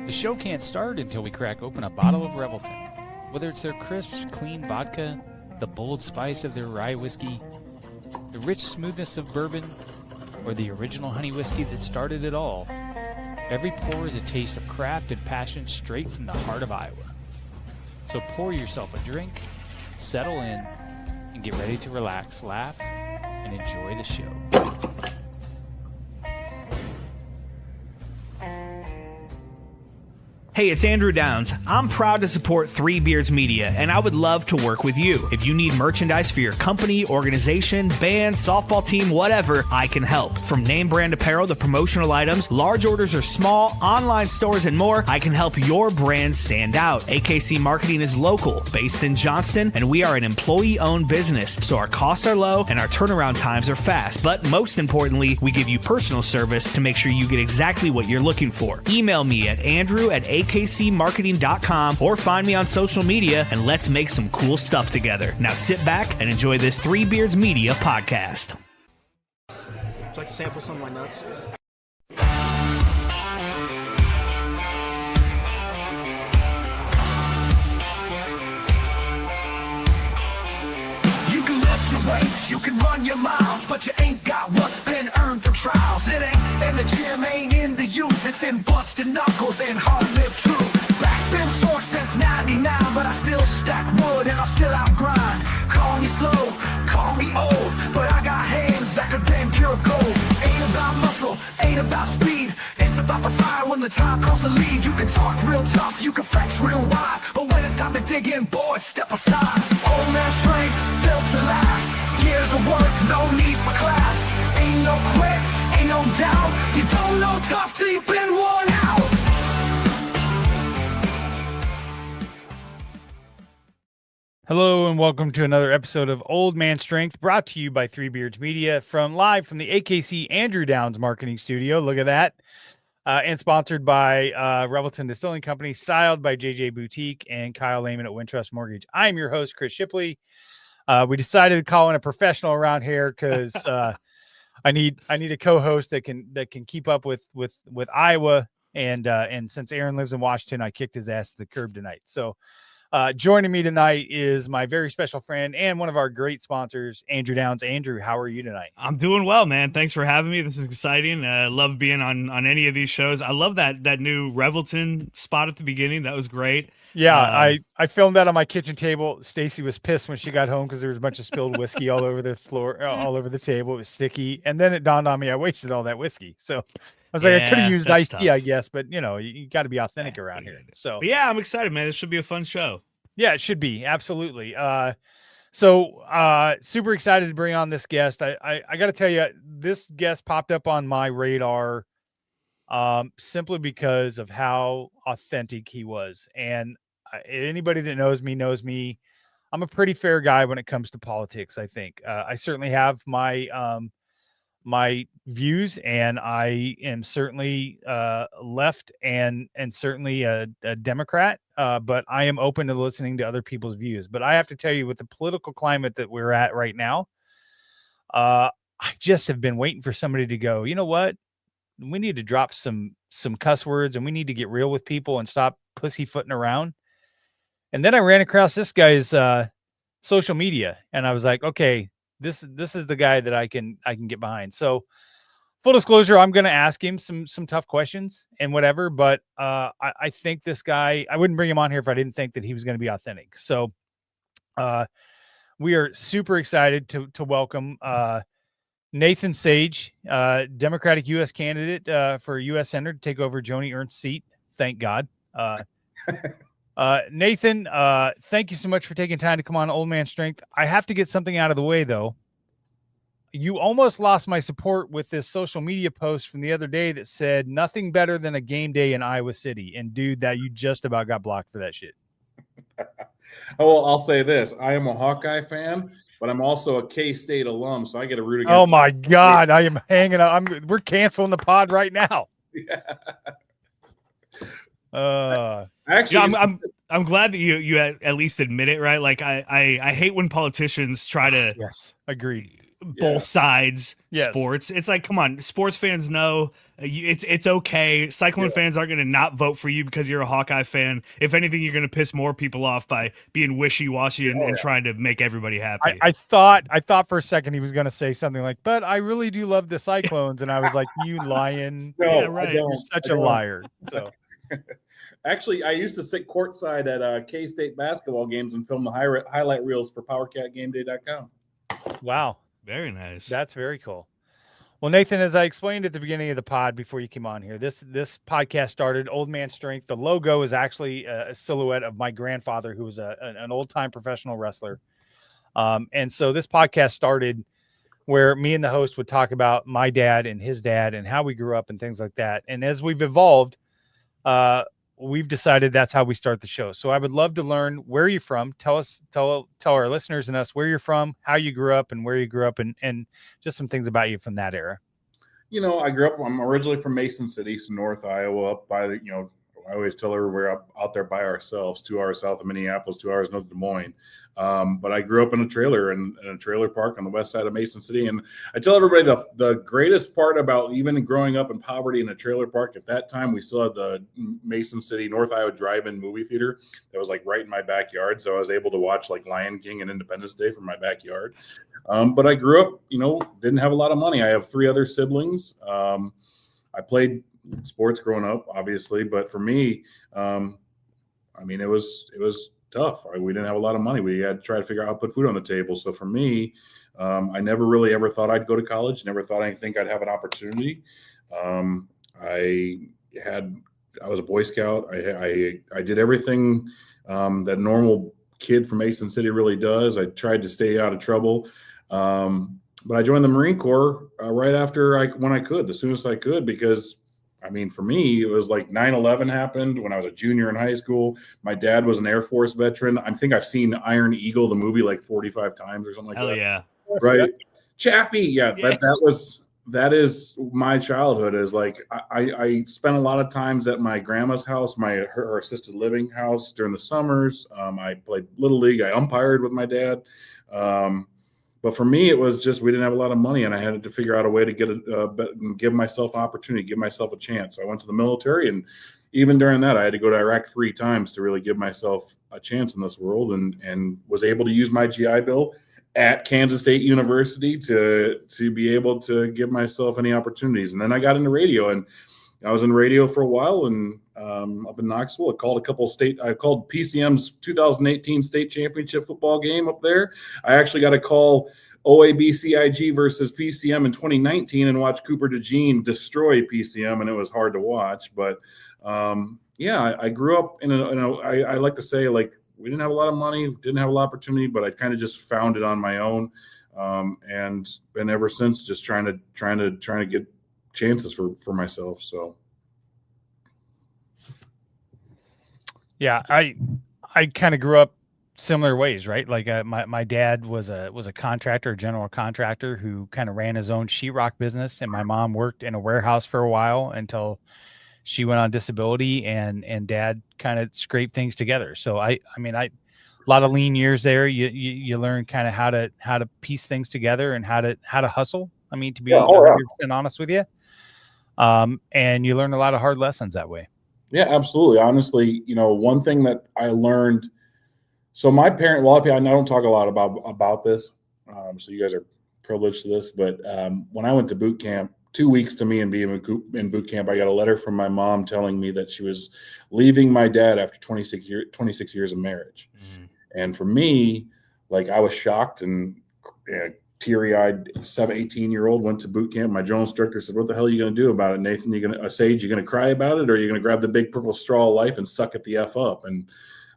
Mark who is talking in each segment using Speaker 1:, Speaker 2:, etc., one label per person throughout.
Speaker 1: The show can't start until we crack open a bottle of Revelton. Whether it's their crisp, clean vodka, the bold spice of their rye whiskey, the rich smoothness of bourbon, or the original honey whiskey that started it all, every pour is a taste of craft and passion straight from the heart of Iowa. So pour yourself a drink, settle in, and get ready to relax, laugh, and enjoy the show.
Speaker 2: Hey, it's Andrew Downs. I'm proud to support Three Beards Media, and I would love to work with you. If you need merchandise for your company, organization, band, softball team, whatever, I can help. From name brand apparel to promotional items, large orders or small, online stores, and more, I can help your brand stand out. AKC Marketing is local, based in Johnston, and we are an employee-owned business, so our costs are low and our turnaround times are fast. But most importantly, we give you personal service to make sure you get exactly what you're looking for. Email me at andrew@akcmarketing.com or find me on social media, and let's make some cool stuff together. Now sit back and enjoy this Three Beards Media podcast.
Speaker 3: Would you like to sample some of my nuts?
Speaker 4: You can lift your weights, you can run your miles, but you ain't got what's been earned through trials. It ain't in the gym, ain't in the youth, it's in busted knuckles and hard-lived truth. Back's been sore since 99, but I still stack wood and I still outgrind. Call me slow, call me old, but I got hands that could bend pure gold. Ain't about muscle, ain't about speed, it's about the fire when the time comes to lead. You can talk real tough, you can flex real wide, but when it's time to dig in, boys, step aside. Old man strength, built to last, years of work, no need for class. Ain't no quit, ain't no doubt, you don't know tough till you've been worn out.
Speaker 1: Hello and welcome to another episode of Old Man Strength, brought to you by Three Beards Media live from the AKC Andrew Downs Marketing Studio. Look at that. And sponsored by Revelton Distilling Company, styled by JJ Boutique and Kyle Lehman at Wintrust Mortgage. I'm your host, Chris Shipley. We decided to call in a professional around here because I need a co-host that can keep up with Iowa, and since Aaron lives in Washington, I kicked his ass to the curb tonight. So joining me tonight is my very special friend and one of our great sponsors, Andrew Downs. Andrew, how are you tonight?
Speaker 2: I'm doing well, man. Thanks for having me. This is exciting. I love being on any of these shows. I love that new Revelton spot at the beginning. That was great.
Speaker 1: Yeah, I filmed that on my kitchen table. Stacy was pissed when she got home because there was a bunch of spilled whiskey all over the floor, all over the table. It was sticky. And then it dawned on me I wasted all that whiskey. So I was like, I could have used iced tea, I guess, but you got to be authentic around here. So
Speaker 2: but yeah, I'm excited, man. This should be a fun show.
Speaker 1: Yeah, it should be. Absolutely. So super excited to bring on this guest. I got to tell you, this guest popped up on my radar simply because of how authentic he was. And anybody that knows me. I'm a pretty fair guy when it comes to politics, I think. I certainly have my my views, and I am certainly left and certainly a Democrat, but I am open to listening to other people's views. But I have to tell you, with the political climate that we're at right now, I just have been waiting for somebody to go, you know what? We need to drop some cuss words, and we need to get real with people and stop pussyfooting around. And then I ran across this guy's social media, and I was like, okay, this is the guy that I can get behind. So full disclosure, I'm going to ask him some tough questions and whatever, but I think this guy, I wouldn't bring him on here if I didn't think that he was going to be authentic. So we are super excited to welcome Nathan Sage, Democratic U.S. candidate for U.S. Senator, to take over Joni Ernst's seat. Thank God. Nathan, thank you so much for taking time to come on Old Man Strength. I have to get something out of the way, though. You almost lost my support with this social media post from the other day that said nothing better than a game day in Iowa City. And dude, that you just about got blocked for that shit.
Speaker 5: Well, I'll say this. I am a Hawkeye fan, but I'm also a K-State alum, so I get to root against.
Speaker 1: Oh my God. I am hanging up. We're canceling the pod right now.
Speaker 5: Yeah.
Speaker 2: Actually, I'm glad that you at least admit it, right? Like I hate when politicians try to
Speaker 1: yes, agreed.
Speaker 2: both sides
Speaker 1: Yes.
Speaker 2: sports. It's like, come on, sports fans know it's okay. Cyclone fans aren't going to not vote for you because you're a Hawkeye fan. If anything, you're going to piss more people off by being wishy-washy and trying to make everybody happy.
Speaker 1: I thought for a second he was going to say something like, but I really do love the Cyclones. And I was like, you lying.
Speaker 5: No,
Speaker 2: Yeah,
Speaker 5: I
Speaker 2: right.
Speaker 5: don't.
Speaker 1: You're such
Speaker 5: I
Speaker 1: a
Speaker 5: don't.
Speaker 1: liar. So
Speaker 5: Actually, I used to sit courtside at K-State basketball games and film the highlight reels for PowerCatGameDay.com.
Speaker 1: wow.
Speaker 2: Very nice.
Speaker 1: That's very cool. Well, Nathan, as I explained at the beginning of the pod before you came on here, this podcast started Old Man Strength. The logo is actually a silhouette of my grandfather, who was an old-time professional wrestler. And so this podcast started where me and the host would talk about my dad and his dad and how we grew up and things like that. And as we've evolved, we've decided that's how we start the show. So I would love to learn where you're from. Tell our listeners and us where you're from, how you grew up and where you grew up, and just some things about you from that era.
Speaker 5: I'm originally from Mason City, so North Iowa, up by I always tell everybody we're out there by ourselves, 2 hours south of Minneapolis, 2 hours north of Des Moines. But I grew up in a trailer in a trailer park on the west side of Mason City. And I tell everybody the greatest part about even growing up in poverty in a trailer park, at that time, we still had the Mason City, North Iowa Drive-In movie theater that was like right in my backyard. So I was able to watch like Lion King and Independence Day from my backyard. But I grew up, didn't have a lot of money. I have 3 other siblings. I played sports growing up, obviously, but for me, it was tough. We didn't have a lot of money. We had to try to figure out how to put food on the table. So for me, I never really ever thought I'd go to college. Never thought I'd have an opportunity. I was a Boy Scout. I did everything that normal kid from Mason City really does. I tried to stay out of trouble. But I joined the Marine Corps right after when I could, the soonest I could, because for me, it was like 9/11 happened when I was a junior in high school. My dad was an Air Force veteran. I think I've seen Iron Eagle, the movie, like 45 times or something like that.
Speaker 2: Hell yeah.
Speaker 5: Right. Chappie. Yeah.
Speaker 2: Yes.
Speaker 5: That is my childhood. Is like, I spent a lot of times at my grandma's house, her assisted living house during the summers. I played Little League. I umpired with my dad. But for me, it was just we didn't have a lot of money, and I had to figure out a way to give myself an opportunity, give myself a chance. So I went to the military, and even during that, I had to go to Iraq 3 times to really give myself a chance in this world, and was able to use my GI Bill at Kansas State University to be able to give myself any opportunities. And then I got into radio, and I was in radio for a while, and up in Knoxville, I called PCM's 2018 state championship football game up there. I actually got a call OABCIG versus PCM in 2019 and watched Cooper DeJean destroy PCM, and it was hard to watch. But I grew up I like to say, like, we didn't have a lot of money, didn't have a lot of opportunity, but I kind of just found it on my own, and been ever since just trying to get chances for myself. So
Speaker 1: yeah, I kind of grew up similar ways, right? Like my dad was a contractor, a general contractor who kind of ran his own sheetrock business, and my mom worked in a warehouse for a while until she went on disability, and dad kind of scraped things together. So I a lot of lean years there. You learn kind of how to piece things together and how to hustle. To be 100% honest with you. And you learn a lot of hard lessons that way.
Speaker 5: Yeah, absolutely. Honestly, one thing that I learned, so my parent, well, I don't talk a lot about this. So you guys are privileged to this, but when I went to boot camp, 2 weeks to me and being in boot camp, I got a letter from my mom telling me that she was leaving my dad after 26 years of marriage. Mm. And for me, like, I was shocked and teary-eyed 18-year-old, went to boot camp. My drill instructor said, "What the hell are you going to do about it, Nathan? You're going to cry about it, or are you going to grab the big purple straw of life and suck it the F up?" And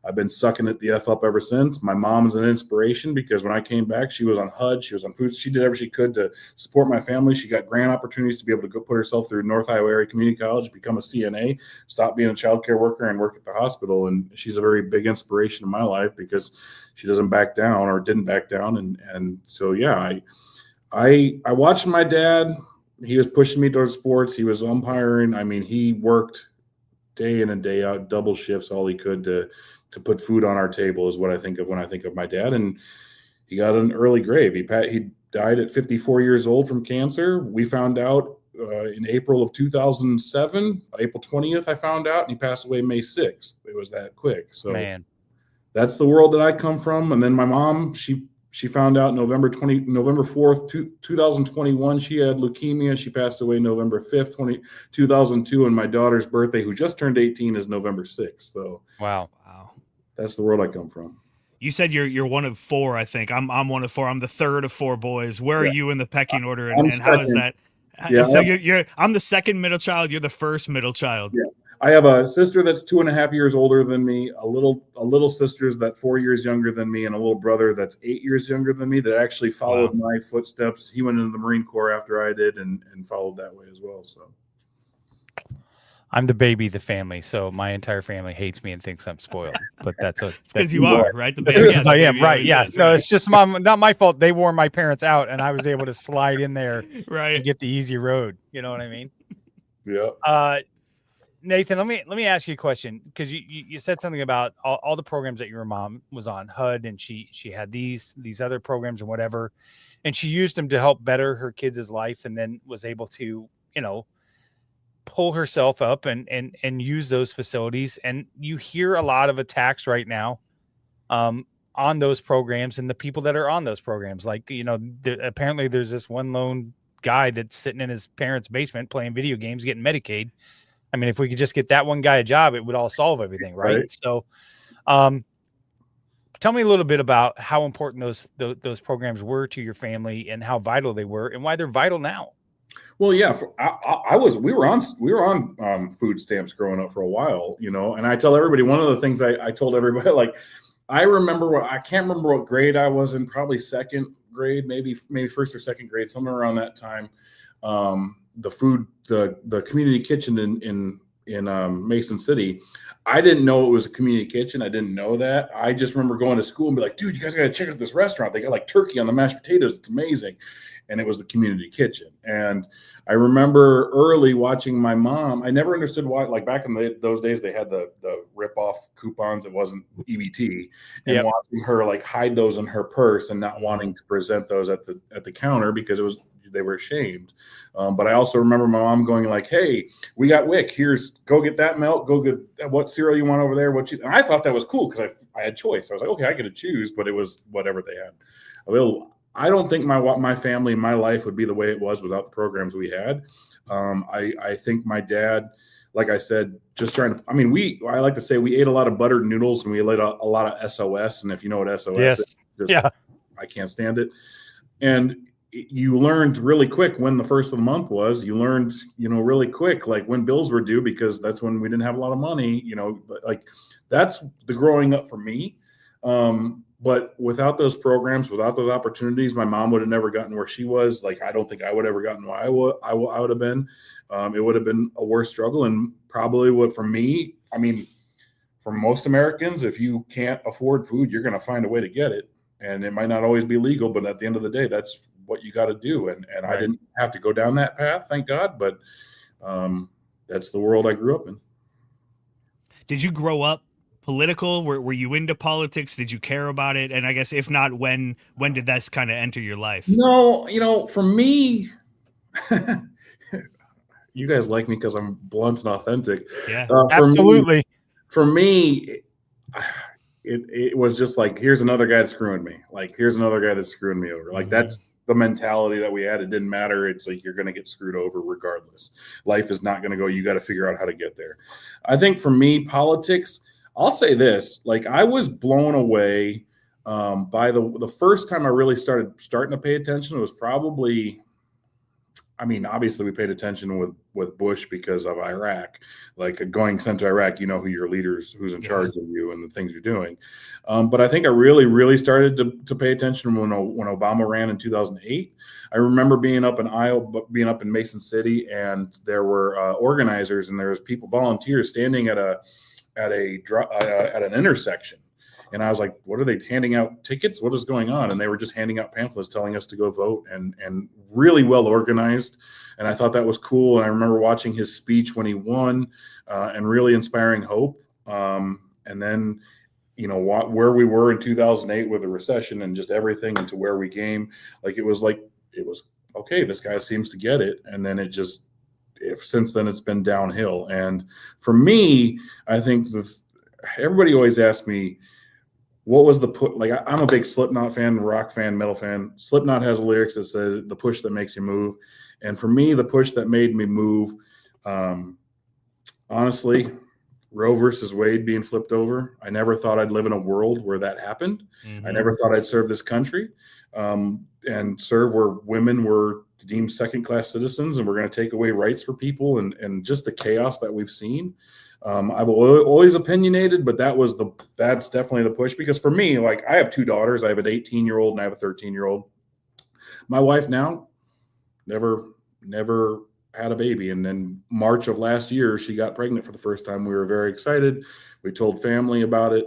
Speaker 5: I've been sucking it the F up ever since. My mom's an inspiration because when I came back, she was on HUD, she was on food. She did everything she could to support my family. She got grant opportunities to be able to go put herself through North Iowa Area Community College, become a CNA, stop being a child care worker, and work at the hospital. And she's a very big inspiration in my life because she doesn't back down, or didn't back down. And so, yeah, I watched my dad. He was pushing me towards sports. He was umpiring. He worked day in and day out, double shifts, all he could to put food on our table, is what I think of when I think of my dad. And he got an early grave. He died at 54 years old from cancer. We found out in April of 2007, April 20th, I found out, and he passed away May 6th. It was that quick. So
Speaker 1: Man,
Speaker 5: that's the world that I come from. And then my mom, she found out November 4th, 2021, she had leukemia. She passed away November 5th, 2002. And my daughter's birthday, who just turned 18, is November 6th. So
Speaker 1: wow.
Speaker 5: that's the world I come from.
Speaker 2: You said you're one of four, I think. I'm one of four. I'm the third of four boys. Where are you in the pecking order, and how is that?
Speaker 5: Yeah,
Speaker 2: so I'm the second middle child. You're the first middle child.
Speaker 5: Yeah. I have a sister that's 2.5 years older than me, a little sister's that 4 years younger than me, and a little brother that's 8 years younger than me that actually followed my footsteps. He went into the Marine Corps after I did and followed that way as well. So
Speaker 1: I'm the baby of the family, so my entire family hates me and thinks I'm spoiled. But that's
Speaker 2: because you are, right? The
Speaker 1: baby, yes, I am, right? Yeah.
Speaker 2: Does,
Speaker 1: no,
Speaker 2: right.
Speaker 1: It's just not my fault. They wore my parents out, and I was able to slide in there
Speaker 2: right
Speaker 1: and get the easy road. You know what I mean?
Speaker 5: Yeah.
Speaker 1: Nathan, let me ask you a question, because you said something about all the programs that your mom was on, HUD, and she had these other programs and whatever, and she used them to help better her kids' life, and then was able to, pull herself up and use those facilities. And you hear a lot of attacks right now on those programs and the people that are on those programs. Like, apparently there's this one lone guy that's sitting in his parents' basement playing video games, getting Medicaid. I mean, if we could just get that one guy a job, it would all solve everything, right? So tell me a little bit about how important those programs were to your family, and how vital they were, and why they're vital now.
Speaker 5: Well, yeah, we were on food stamps growing up for a while, and I tell everybody, one of the things I told everybody, like, I can't remember what grade I was in, probably second grade, maybe first or second grade, somewhere around that time. The community kitchen in Mason City, I didn't know it was a community kitchen. I didn't know that. I just remember going to school and be like, dude, you guys got to check out this restaurant. They got like turkey on the mashed potatoes. It's amazing. And it was the community kitchen. And I remember early watching my mom. I never understood why, like back in those days, they had the rip-off coupons. It wasn't EBT. And watching her like hide those in her purse and not wanting to present those at the counter because they were ashamed. But I also remember my mom going like, hey, we got WIC. Go get that milk. Go get what cereal you want over there. And I thought that was cool because I had choice. I was like, okay, I get to choose, but it was whatever they had. I don't think my family, my life would be the way it was without the programs we had. I think my dad, like I said, I like to say we ate a lot of buttered noodles and we ate a lot of SOS. And if you know what SOS is, I can't stand it. And you learned really quick when the first of the month was. You learned, really quick, like when bills were due, because that's when we didn't have a lot of money, like that's the growing up for me. But without those programs, without those opportunities, my mom would have never gotten where she was. Like, I don't think I would have ever gotten where I would have been. It would have been a worse struggle. And probably for me, for most Americans, if you can't afford food, you're going to find a way to get it. And it might not always be legal, but at the end of the day, that's what you got to do. And right. I didn't have to go down that path, thank God. But that's the world I grew up in.
Speaker 2: Did you grow up political? Were you into politics? Did you care about it? And I guess if not, when did this kind of enter your life?
Speaker 5: No, for me, you guys like me because I'm blunt and authentic.
Speaker 2: Yeah,
Speaker 1: absolutely.
Speaker 5: For me, it was just like, here's another guy that's screwing me. Like, here's another guy that's screwing me over. Like, that's the mentality that we had. It didn't matter. It's like, you're going to get screwed over regardless. Life is not going to go. You got to figure out how to get there. I think for me, politics, I'll say this, like, I was blown away by the first time I really starting to pay attention. It was probably, obviously we paid attention with Bush because of Iraq, like going sent to Iraq, who your leaders, who's in charge of you and the things you're doing. But I think I really, really started to pay attention when Obama ran in 2008. I remember being up in Iowa, being up in Mason City, and there were organizers and there was volunteers standing at an intersection. And I was like, what are they handing out tickets? What is going on? And they were just handing out pamphlets telling us to go vote, and really well organized. And I thought that was cool. And I remember watching his speech when he won and really inspiring hope. And then, where we were in 2008 with the recession and just everything, and to where we came. Like it was okay, this guy seems to get it. And then since then it's been downhill. And for me, I think everybody always asks me, what was I'm a big Slipknot fan, rock fan, metal fan. Slipknot has lyrics that says the push that makes you move. And for me, the push that made me move, honestly, Roe versus Wade being flipped over. I never thought I'd live in a world where that happened. Mm-hmm. I never thought I'd serve this country and serve where women were deemed second-class citizens, and we're going to take away rights for people, and just the chaos that we've seen. I've always opinionated, but that's definitely the push, because for me, like, I have two daughters. I have an 18-year-old and I have a 13-year-old. My wife now never had a baby. And then March of last year, she got pregnant for the first time. We were very excited. We told family about it.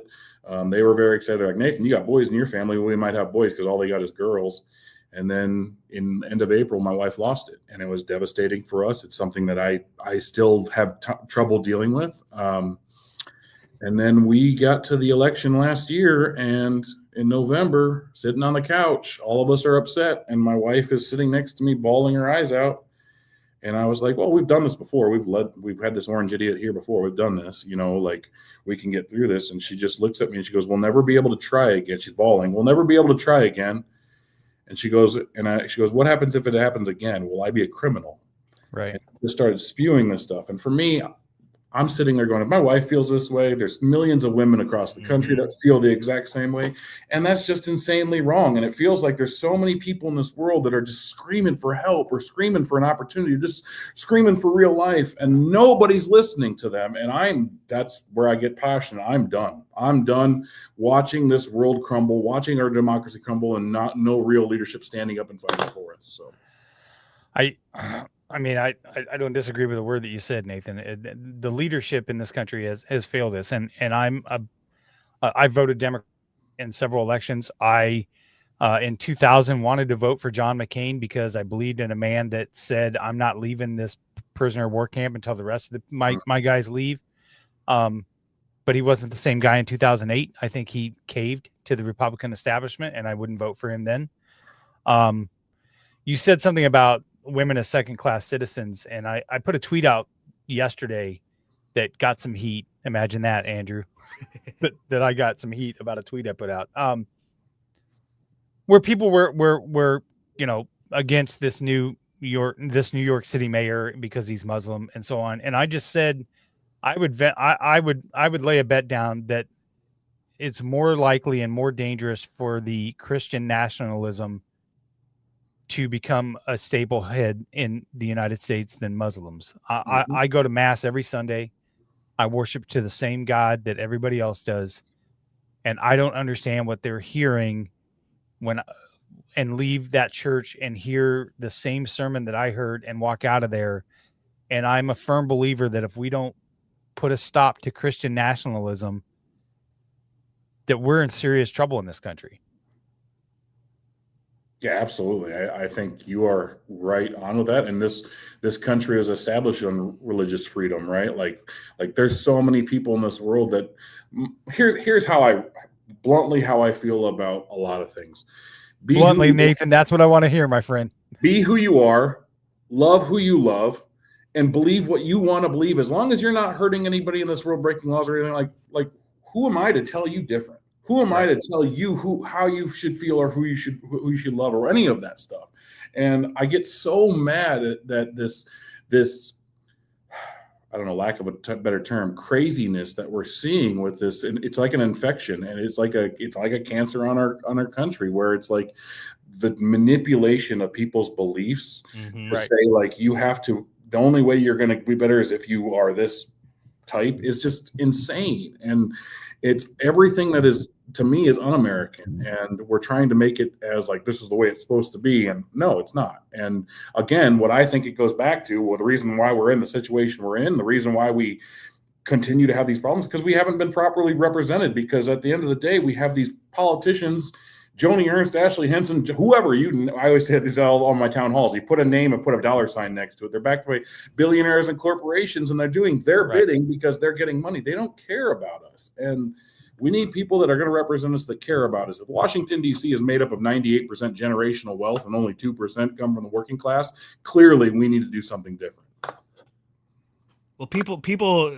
Speaker 5: They were very excited. Like, Nathan, you got boys in your family. We might have boys, because all they got is girls. And then in end of April, my wife lost it, and it was devastating for us. It's something that I still have trouble dealing with. And then we got to the election last year, and in November, sitting on the couch, all of us are upset, and my wife is sitting next to me, bawling her eyes out. And I was like, well, we've done this before. We've had this orange idiot here before. We've done this, like, we can get through this. And she just looks at me and she goes, we'll never be able to try again. She's bawling. We'll never be able to try again. And she goes, what happens if it happens again? Will I be a criminal?
Speaker 1: Right.
Speaker 5: And I just started spewing this stuff. And for me, I'm sitting there going, if my wife feels this way, there's millions of women across the country that feel the exact same way. And that's just insanely wrong. And it feels like there's so many people in this world that are just screaming for help, or screaming for an opportunity, just screaming for real life. And nobody's listening to them. And that's where I get passionate. I'm done watching this world crumble, watching our democracy crumble, and no real leadership standing up and fighting for it. So
Speaker 1: I mean, I don't disagree with the word that you said, Nathan. The leadership in this country has failed us, and I voted Democrat in several elections. I in 2000 wanted to vote for John McCain because I believed in a man that said, "I'm not leaving this prisoner of war camp until the rest of my guys leave." But he wasn't the same guy in 2008. I think he caved to the Republican establishment, and I wouldn't vote for him then. You said something about women as second-class citizens, and I put a tweet out yesterday that got some heat. Imagine that, Andrew. that I got some heat about a tweet I put out, where people were against this New York City mayor because he's Muslim and so on. And I just said I would lay a bet down that it's more likely and more dangerous for the Christian nationalism to become a staple head in the United States than Muslims. I go to mass every Sunday. I worship to the same God that everybody else does. And I don't understand what they're hearing and leave that church and hear the same sermon that I heard and walk out of there. And I'm a firm believer that if we don't put a stop to Christian nationalism, that we're in serious trouble in this country.
Speaker 5: Yeah, absolutely. I think you are right on with that. And this country is established on religious freedom, right? Like there's so many people in this world that here's how I feel about a lot of things.
Speaker 1: Bluntly, Nathan, that's what I want to hear, my friend.
Speaker 5: Be who you are, love who you love, and believe what you want to believe. As long as you're not hurting anybody in this world, breaking laws or anything, like who am I to tell you different? Who am I to tell you how you should feel, or who you should love, or any of that stuff? And I get so mad at that this I don't know, lack of a better term, craziness that we're seeing with this. And it's like an infection, and it's like a cancer on our country, where it's like the manipulation of people's beliefs to say, like, you have to, the only way you're going to be better is if you are this type, is just insane. And it's everything that is, to me, is un-American, and we're trying to make it as like, this is the way it's supposed to be. And no, it's not. And again, what I think it goes back to, well, the reason why we're in the situation we're in, the reason why we continue to have these problems, because we haven't been properly represented. Because at the end of the day, we have these politicians, Joni Ernst, Ashley Henson, whoever I always say this all on my town halls. You put a name and put a dollar sign next to it. They're backed by billionaires and corporations, and they're doing their bidding because they're getting money. They don't care about us. And We need people that are going to represent us that care about us. If Washington, D.C. is made up of 98% generational wealth and only 2% come from the working class, clearly we need to do something different.
Speaker 2: Well, people,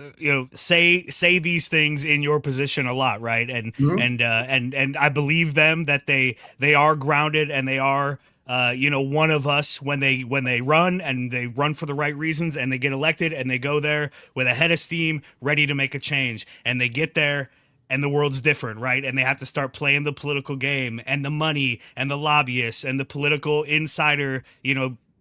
Speaker 2: say these things in your position a lot, right? And I believe them that they are grounded and they are, one of us when they run and they run for the right reasons and they get elected and they go there with a head of steam, ready to make a change, and they get there and the world's different, right? And they have to start playing the political game and the money and the lobbyists and the political insider,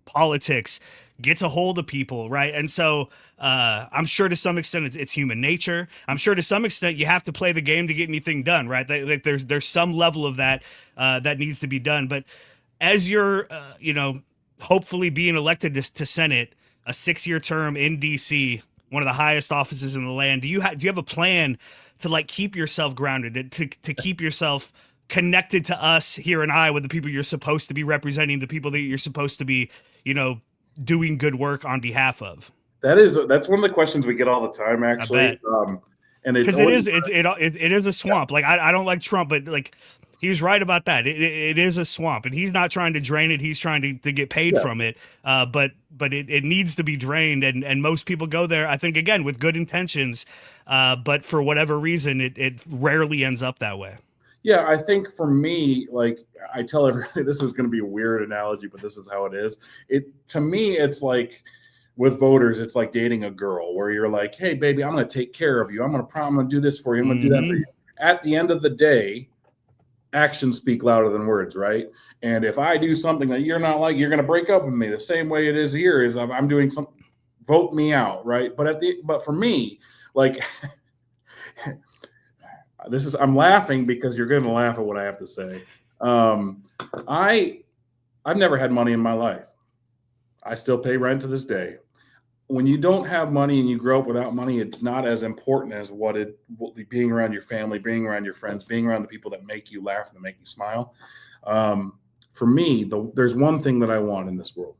Speaker 2: politics gets a hold of people, right? And so I'm sure to some extent it's human nature. I'm sure to some extent you have to play the game to get anything done, right? There's some level of that that needs to be done. But as you're, hopefully being elected to Senate, a 6-year term in D.C., one of the highest offices in the land, do you have a plan to keep yourself grounded, to keep yourself connected to us here in Iowa, the people you're supposed to be representing, the people that you're supposed to be, doing good work on behalf of?
Speaker 5: That's one of the questions we get all the time, actually. And it's
Speaker 2: because it is a swamp. I don't like Trump, but he's right about that. It is a swamp, and he's not trying to drain it. He's trying to get paid from it. But it needs to be drained, and most people go there, I think, again, with good intentions. But for whatever reason, it rarely ends up that way.
Speaker 5: Yeah, I think for me, I tell everybody, this is going to be a weird analogy, but this is how it is. To me, it's like with voters, it's like dating a girl where you're like, hey, baby, I'm going to take care of you. I'm going to do this for you. I'm going to do that for you. At the end of the day, actions speak louder than words, right? And if I do something that you're not like, you're going to break up with me. The same way it is here is I'm doing something, vote me out, right? But for me, I'm laughing because you're going to laugh at what I have to say. I've never had money in my life. I still pay rent to this day. When you don't have money and you grow up without money, it's not as important as being around your family, being around your friends, being around the people that make you laugh and make you smile. For me, there's one thing that I want in this world.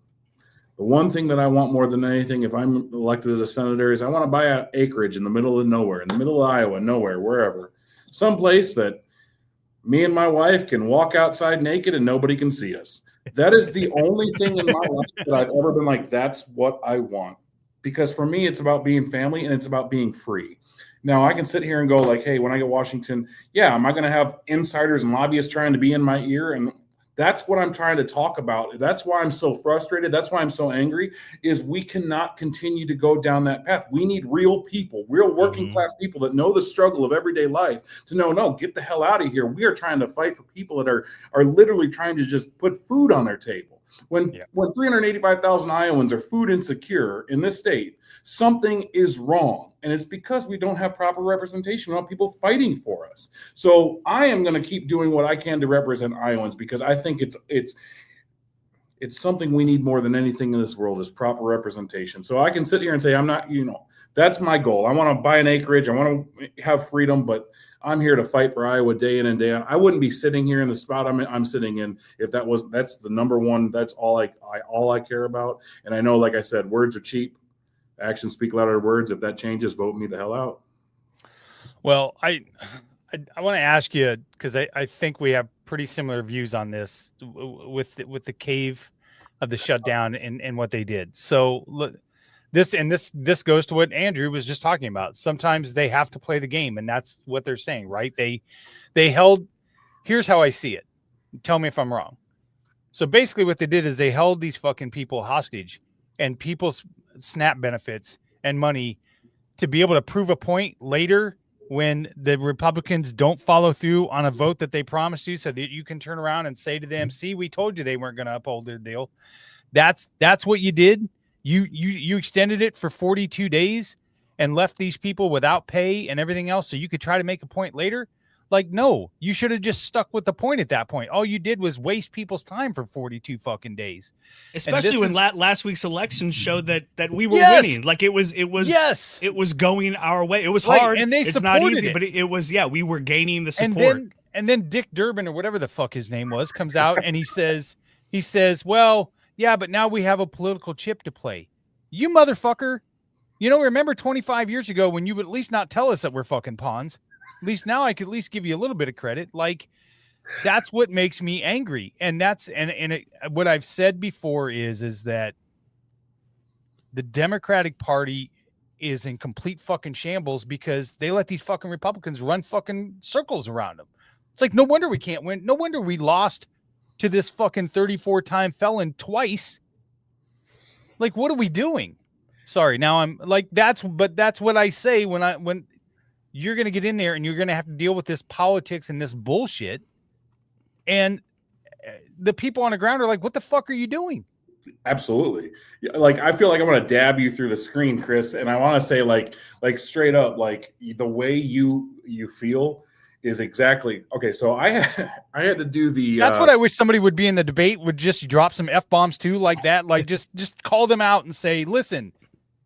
Speaker 5: The one thing that I want more than anything, if I'm elected as a senator, is I want to buy an acreage in the middle of nowhere, in the middle of Iowa, nowhere, wherever. Someplace that me and my wife can walk outside naked and nobody can see us. That is the only thing in my life that I've ever been like, that's what I want. Because for me, it's about being family and it's about being free. Now, I can sit here and go hey, when I get Washington, am I going to have insiders and lobbyists trying to be in my ear? And that's what I'm trying to talk about. That's why I'm so frustrated. That's why I'm so angry, is we cannot continue to go down that path. We need real people, real working class people that know the struggle of everyday life to know, no, get the hell out of here. We are trying to fight for people that are literally trying to just put food on their table. When 385,000 Iowans are food insecure in this state, something is wrong. And it's because we don't have proper representation. We don't have people fighting for us. So I am going to keep doing what I can to represent Iowans, because I think it's something we need more than anything in this world, is proper representation. So I can sit here and say, I'm not, that's my goal. I want to buy an acreage. I want to have freedom, but I'm here to fight for Iowa day in and day out. I wouldn't be sitting here in the spot I'm sitting in if that's the number one. That's all I care about. And I know, like I said, words are cheap. Actions speak louder than words. If that changes, vote me the hell out.
Speaker 1: Well, I want to ask you, because I think we have pretty similar views on this with the cave of the shutdown and what they did. So look, this goes to what Andrew was just talking about. Sometimes they have to play the game, and that's what they're saying, right? They held. Here's how I see it. Tell me if I'm wrong. So basically, what they did is they held these fucking people hostage, and people's SNAP benefits and money to be able to prove a point later when the Republicans don't follow through on a vote that they promised you, so that you can turn around and say to them, see, we told you they weren't going to uphold their deal. That's what you did. You extended it for 42 days and left these people without pay and everything else so you could try to make a point later. No, you should have just stuck with the point at that point. All you did was waste people's time for 42 fucking days.
Speaker 2: Especially when last week's election showed that we were winning. It was going our way. It was hard.
Speaker 1: And
Speaker 2: it's not easy, but it was, we were gaining the support.
Speaker 1: And then Dick Durbin, or whatever the fuck his name was, comes out and he says, well, yeah, but now we have a political chip to play. You motherfucker. Remember 25 years ago when you would at least not tell us that we're fucking pawns. least now I could at least give you a little bit of credit. Like, that's what makes me angry. And that's, what I've said before is that the Democratic Party is in complete fucking shambles because they let these fucking Republicans run fucking circles around them. It's like, no wonder we can't win. No wonder we lost to this fucking 34-time felon twice. Like, what are we doing? Sorry. Now I'm like, that's what I say when you're going to get in there and you're going to have to deal with this politics and this bullshit. And the people on the ground are like, what the fuck are you doing?
Speaker 5: Absolutely. Like, I feel like I'm going to dab you through the screen, Chris. And I want to say like straight up, like the way you feel is exactly okay. So I had to do the,
Speaker 1: that's what I wish somebody would be in the debate would just drop some F-bombs too, like that. Like just call them out and say, listen,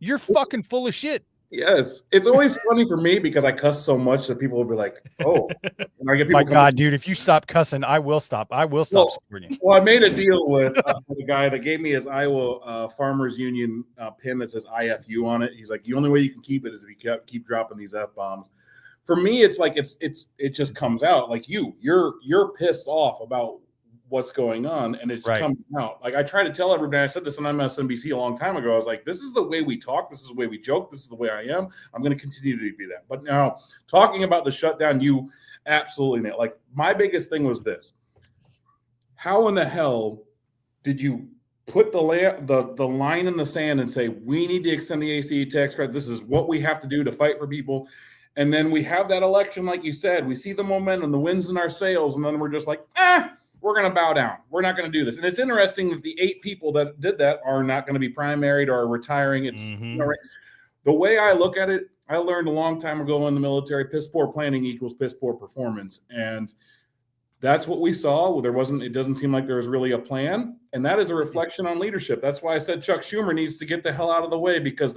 Speaker 1: you're fucking full of shit.
Speaker 5: Yes. It's always funny for me because I cuss so much that people will be like, oh, and I get people.
Speaker 1: My God, dude, if you stop cussing, I will stop. Supporting you.
Speaker 5: Well, I made a deal with the guy that gave me his Iowa Farmers Union pin that says IFU on it. He's like, the only way you can keep it is if you keep dropping these F-bombs. For me, it's like it just comes out like you're pissed off about what's going on, and it's
Speaker 1: right.
Speaker 5: coming out. Like I try to tell everybody, I said this on MSNBC a long time ago. I was like, this is the way we talk, this is the way we joke, this is the way I am. I'm going to continue to be that. But now talking about the shutdown, you absolutely nailed. Like my biggest thing was this: how in the hell did you put the line in the sand and say we need to extend the ACA tax credit? This is what we have to do to fight for people. And then we have that election, like you said, we see the momentum, the wins in our sails, and then we're just like, we're going to bow down. We're not going to do this. And it's interesting that the 8 people that did that are not going to be primaried or retiring. It's the way I look at it. I learned a long time ago in the military, piss poor planning equals piss poor performance. And that's what we saw. It doesn't seem like there was really a plan. And that is a reflection on leadership. That's why I said Chuck Schumer needs to get the hell out of the way because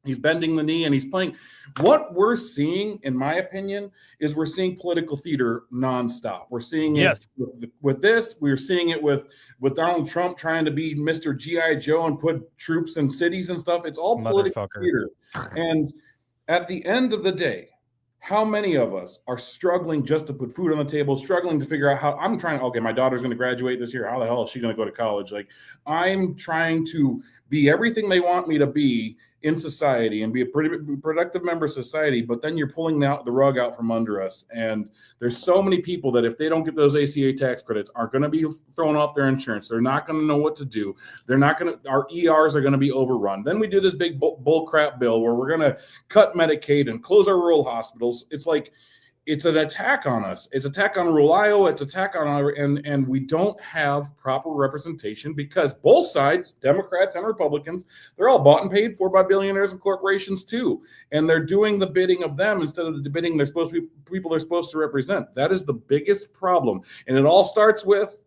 Speaker 5: he's bending the knee and he's playing. What we're seeing, in my opinion, is we're seeing political theater nonstop. We're seeing it with this. We're seeing it with Donald Trump trying to be Mr. G.I. Joe and put troops in cities and stuff. It's all political theater. And at the end of the day, how many of us are struggling just to put food on the table, struggling to figure out how my daughter's going to graduate this year. How the hell is she going to go to college? Like, I'm trying to be everything they want me to be in society and be a pretty productive member of society, but then you're pulling the rug out from under us. And there's so many people that if they don't get those ACA tax credits are going to be thrown off their insurance. They're not going to know what to do. Our ERs are going to be overrun. Then we do this big bull crap bill where we're going to cut Medicaid and close our rural hospitals. It's like, it's an attack on us. It's an attack on rural Iowa. It's an attack on and we don't have proper representation because both sides, Democrats and Republicans, they're all bought and paid for by billionaires and corporations too. And they're doing the bidding of them instead of the bidding they're supposed to be people they're supposed to represent. That is the biggest problem. And it all starts with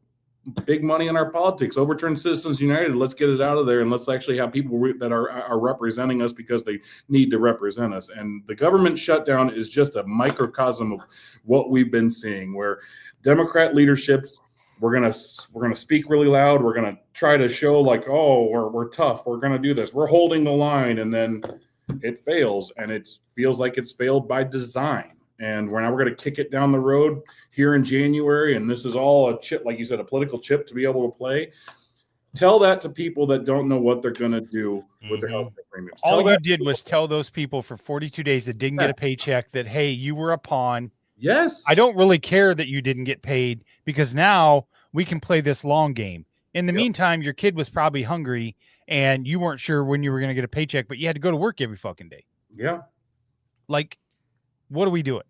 Speaker 5: big money in our politics. Overturn Citizens United. Let's get it out of there, and let's actually have people that are representing us because they need to represent us. And the government shutdown is just a microcosm of what we've been seeing, where Democrat leaderships, we're gonna speak really loud. We're gonna try to show like, oh, we're tough. We're gonna do this. We're holding the line, and then it fails, and it feels like it's failed by design. And we're going to kick it down the road here in January. And this is all a chip, like you said, a political chip to be able to play. Tell that to people that don't know what they're going to do with their health care premiums.
Speaker 1: All you did was tell those people for 42 days that didn't get a paycheck that, hey, you were a pawn.
Speaker 5: Yes.
Speaker 1: I don't really care that you didn't get paid because now we can play this long game. In the meantime, your kid was probably hungry and you weren't sure when you were going to get a paycheck, but you had to go to work every fucking day.
Speaker 5: Yeah.
Speaker 1: Like, what are we doing?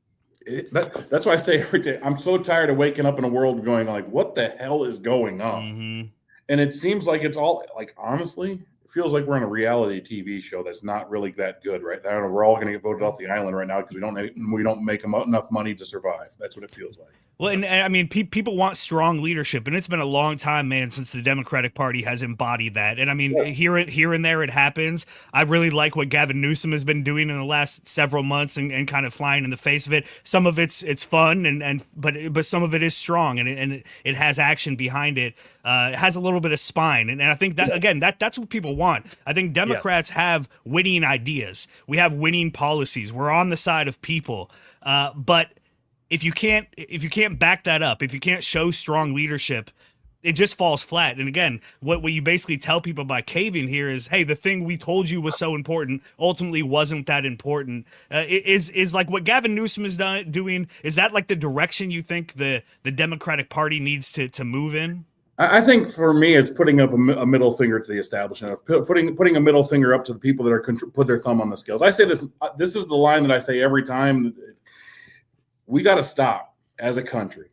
Speaker 5: That's why I say every day, I'm so tired of waking up in a world going like, what the hell is going on? And it seems like it's all like, honestly, it feels like we're in a reality TV show that's not really that good right now. We're all going to get voted off the island right now because we don't make enough money to survive. That's what it feels like.
Speaker 2: Well, and I mean, people want strong leadership, and it's been a long time, man, since the Democratic Party has embodied that. And I mean, here and there it happens. I really like what Gavin Newsom has been doing in the last several months and kind of flying in the face of it. Some of it's fun, but some of it is strong, and it has action behind it. It has a little bit of spine, and I think that again, that's what people want. I think Democrats have winning ideas. We have winning policies. We're on the side of people. But if you can't back that up, if you can't show strong leadership, it just falls flat. And again, what you basically tell people by caving here is, hey, the thing we told you was so important ultimately wasn't that important. Is like what Gavin Newsom is doing, is that like the direction you think the Democratic Party needs to move in?
Speaker 5: I think for me, it's putting up a middle finger to the establishment, putting a middle finger up to the people that are put their thumb on the scales. I say this. This is the line that I say every time. We got to stop as a country,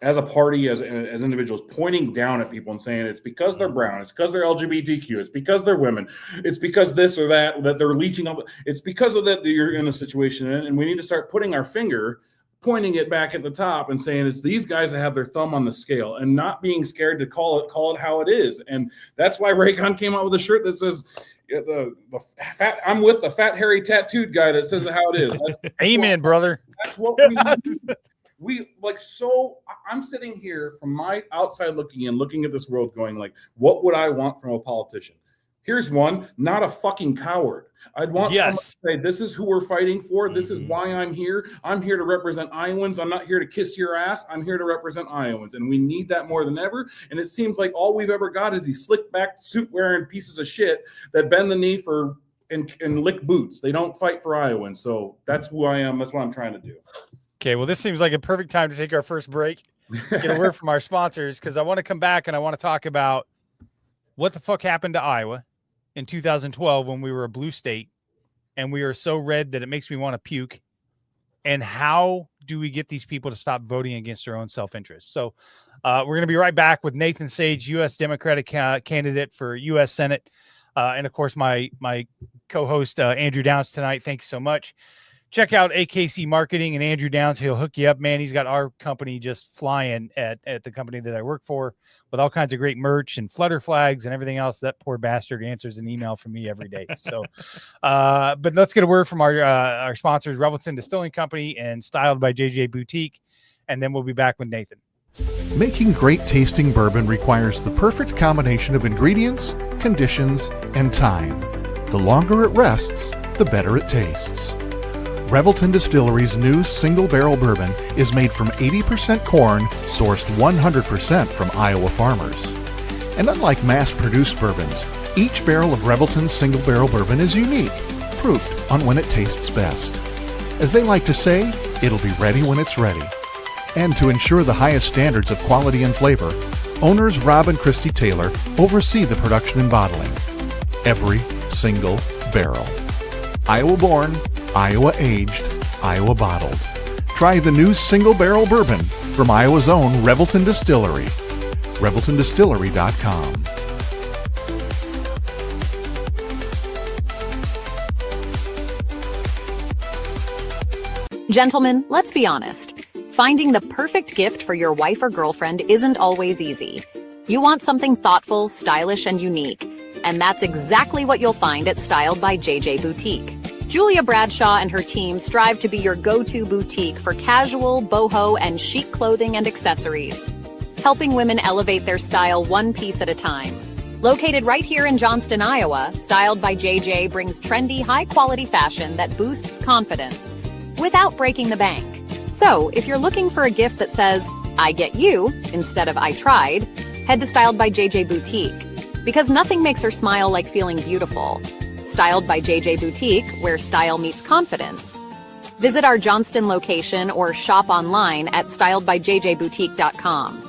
Speaker 5: as a party, as individuals, pointing down at people and saying it's because they're brown, it's because they're LGBTQ, it's because they're women, it's because this or that they're leeching up. It's because of that you're in a situation, and we need to start putting our finger, pointing it back at the top and saying it's these guys that have their thumb on the scale, and not being scared to call it how it is. And that's why Raycon came out with a shirt that says the fat. I'm with the fat hairy tattooed guy that says it how it is.
Speaker 1: Amen, brother.
Speaker 5: That's what we need. I'm sitting here from my outside looking in, looking at this world going like, what would I want from a politician? Here's one, not a fucking coward. I'd want someone to say, this is who we're fighting for. This is why I'm here. I'm here to represent Iowans. I'm not here to kiss your ass. I'm here to represent Iowans. And we need that more than ever. And it seems like all we've ever got is these slick back suit wearing pieces of shit that bend the knee for and lick boots. They don't fight for Iowans. So that's who I am. That's what I'm trying to do.
Speaker 1: Okay, well, this seems like a perfect time to take our first break, get a word from our sponsors, because I want to come back and I want to talk about what the fuck happened to Iowa in 2012 when we were a blue state and we are so red that it makes me want to puke. And how do we get these people to stop voting against their own self-interest? So we're going to be right back with Nathan Sage, U.S. Democratic candidate for U.S. Senate. And, of course, my co-host, Andrew Downs, tonight. Thanks so much. Check out AKC Marketing and Andrew Downs. He'll hook you up, man. He's got our company just flying at the company that I work for with all kinds of great merch and flutter flags and everything else. That poor bastard answers an email from me every day. So, but let's get a word from our sponsors, Revelton Distilling Company and Styled by JJ Boutique. And then we'll be back with Nathan.
Speaker 6: Making great tasting bourbon requires the perfect combination of ingredients, conditions, and time. The longer it rests, the better it tastes. Revelton Distillery's new single barrel bourbon is made from 80% corn, sourced 100% from Iowa farmers. And unlike mass-produced bourbons, each barrel of Revelton's single barrel bourbon is unique, proofed on when it tastes best. As they like to say, it'll be ready when it's ready. And to ensure the highest standards of quality and flavor, owners Rob and Christy Taylor oversee the production and bottling. Every single barrel. Iowa born, Iowa aged, Iowa bottled. Try the new single barrel bourbon from Iowa's own Revelton Distillery. ReveltonDistillery.com.
Speaker 7: Gentlemen, let's be honest. Finding the perfect gift for your wife or girlfriend isn't always easy. You want something thoughtful, stylish, and unique. And that's exactly what you'll find at Styled by JJ Boutique. Julia Bradshaw and her team strive to be your go-to boutique for casual, boho, and chic clothing and accessories, helping women elevate their style one piece at a time. Located right here in Johnston, Iowa, Styled by JJ brings trendy, high-quality fashion that boosts confidence without breaking the bank. So, if you're looking for a gift that says, I get you, instead of I tried, head to Styled by JJ Boutique, because nothing makes her smile like feeling beautiful. Styled by JJ Boutique, where style meets confidence. Visit our Johnston location or shop online at styledbyjjboutique.com.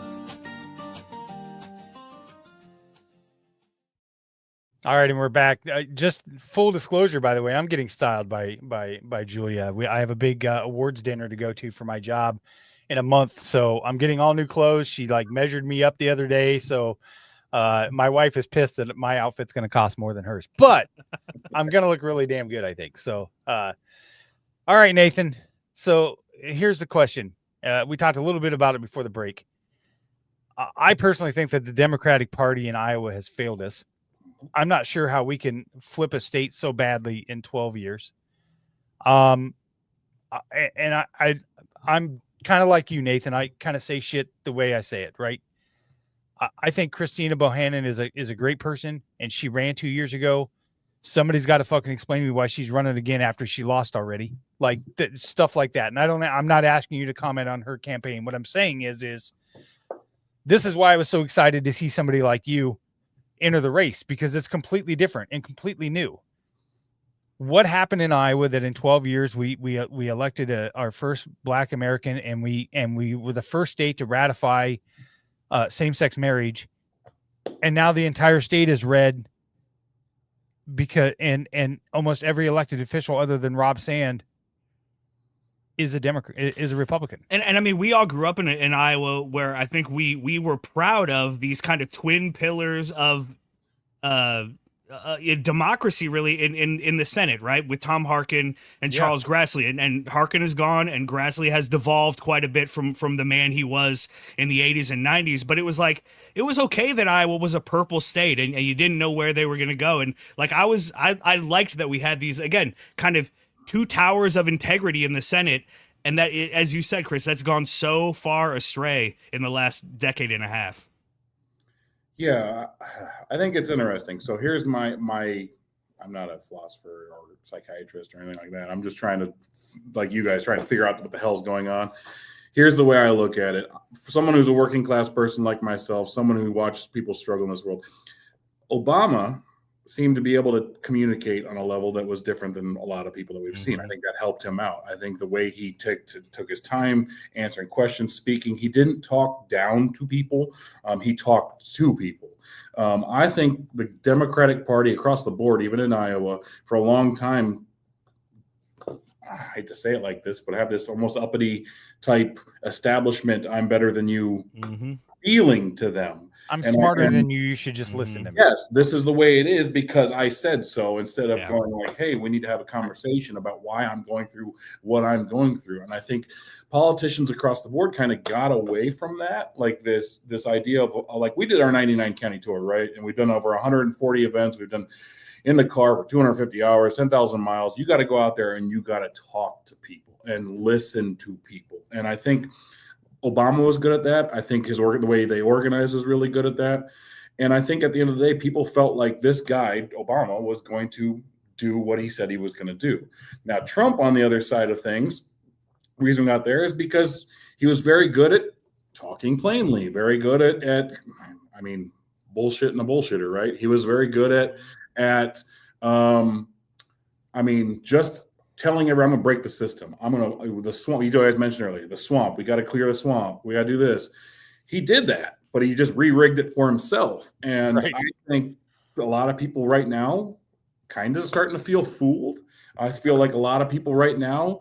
Speaker 1: All right, and we're back. Just full disclosure, by the way, I'm getting styled by Julia. I have a big awards dinner to go to for my job in a month, so I'm getting all new clothes. She measured me up the other day, so my wife is pissed that my outfit's going to cost more than hers, but I'm going to look really damn good, I think. So, all right, Nathan. So here's the question. We talked a little bit about it before the break. I personally think that the Democratic Party in Iowa has failed us. I'm not sure how we can flip a state so badly in 12 years. And I'm kind of like you, Nathan. I kind of say shit the way I say it, right? I think Christina Bohannon is a great person, and she ran 2 years ago. Somebody's got to fucking explain to me why she's running again after she lost already, like stuff like that. And I'm not asking you to comment on her campaign. What I'm saying is this is why I was so excited to see somebody like you enter the race, because it's completely different and completely new. What happened in Iowa that in 12 years we elected our first Black American, and we were the first state to ratify same-sex marriage, and now the entire state is red because and almost every elected official other than Rob Sand is a Democrat, is a Republican.
Speaker 2: And I mean, we all grew up in Iowa, where I think we were proud of these kind of twin pillars of democracy, really, in the Senate, right? With Tom Harkin and Charles Grassley, and Harkin is gone, and Grassley has devolved quite a bit from the man he was in the 80s and 90s. But it was like, it was okay that Iowa was a purple state, and you didn't know where they were going to go. And like, I liked that we had these, again, kind of two towers of integrity in the Senate. And that, as you said, Chris, that's gone so far astray in the last decade and a half.
Speaker 5: Yeah, I think it's interesting. So here's my I'm not a philosopher or psychiatrist or anything like that. I'm just trying to, like you guys, trying to figure out what the hell's going on. Here's the way I look at it. For someone who's a working class person like myself, someone who watches people struggle in this world, Obama seemed to be able to communicate on a level that was different than a lot of people that we've seen. I think that helped him out. I think the way he took his time answering questions, speaking, he didn't talk down to people. He talked to people. I think the Democratic Party across the board, even in Iowa, for a long time, I hate to say it like this, but have this almost uppity type establishment, I'm better than you feeling to them.
Speaker 1: I'm smarter than you. You should just listen to me.
Speaker 5: Yes, this is the way it is because I said so, instead of going like, hey, we need to have a conversation about why I'm going through what I'm going through. And I think politicians across the board kind of got away from that. Like this idea of, like, we did our 99 county tour, right? And we've done over 140 events. We've done in the car for 250 hours, 10,000 miles. You got to go out there and you got to talk to people and listen to people. And I think Obama was good at that. I think the way they organize is really good at that. And I think at the end of the day, people felt like this guy, Obama, was going to do what he said he was going to do. Now, Trump, on the other side of things, the reason we got there is because he was very good at talking plainly, very good at I mean, bullshit and a bullshitter, right? He was very good at just telling everyone, I'm going to break the system. The swamp, you guys mentioned earlier, the swamp, we got to clear the swamp. We got to do this. He did that, but he just re-rigged it for himself. And I think a lot of people right now kind of starting to feel fooled. I feel like a lot of people right now,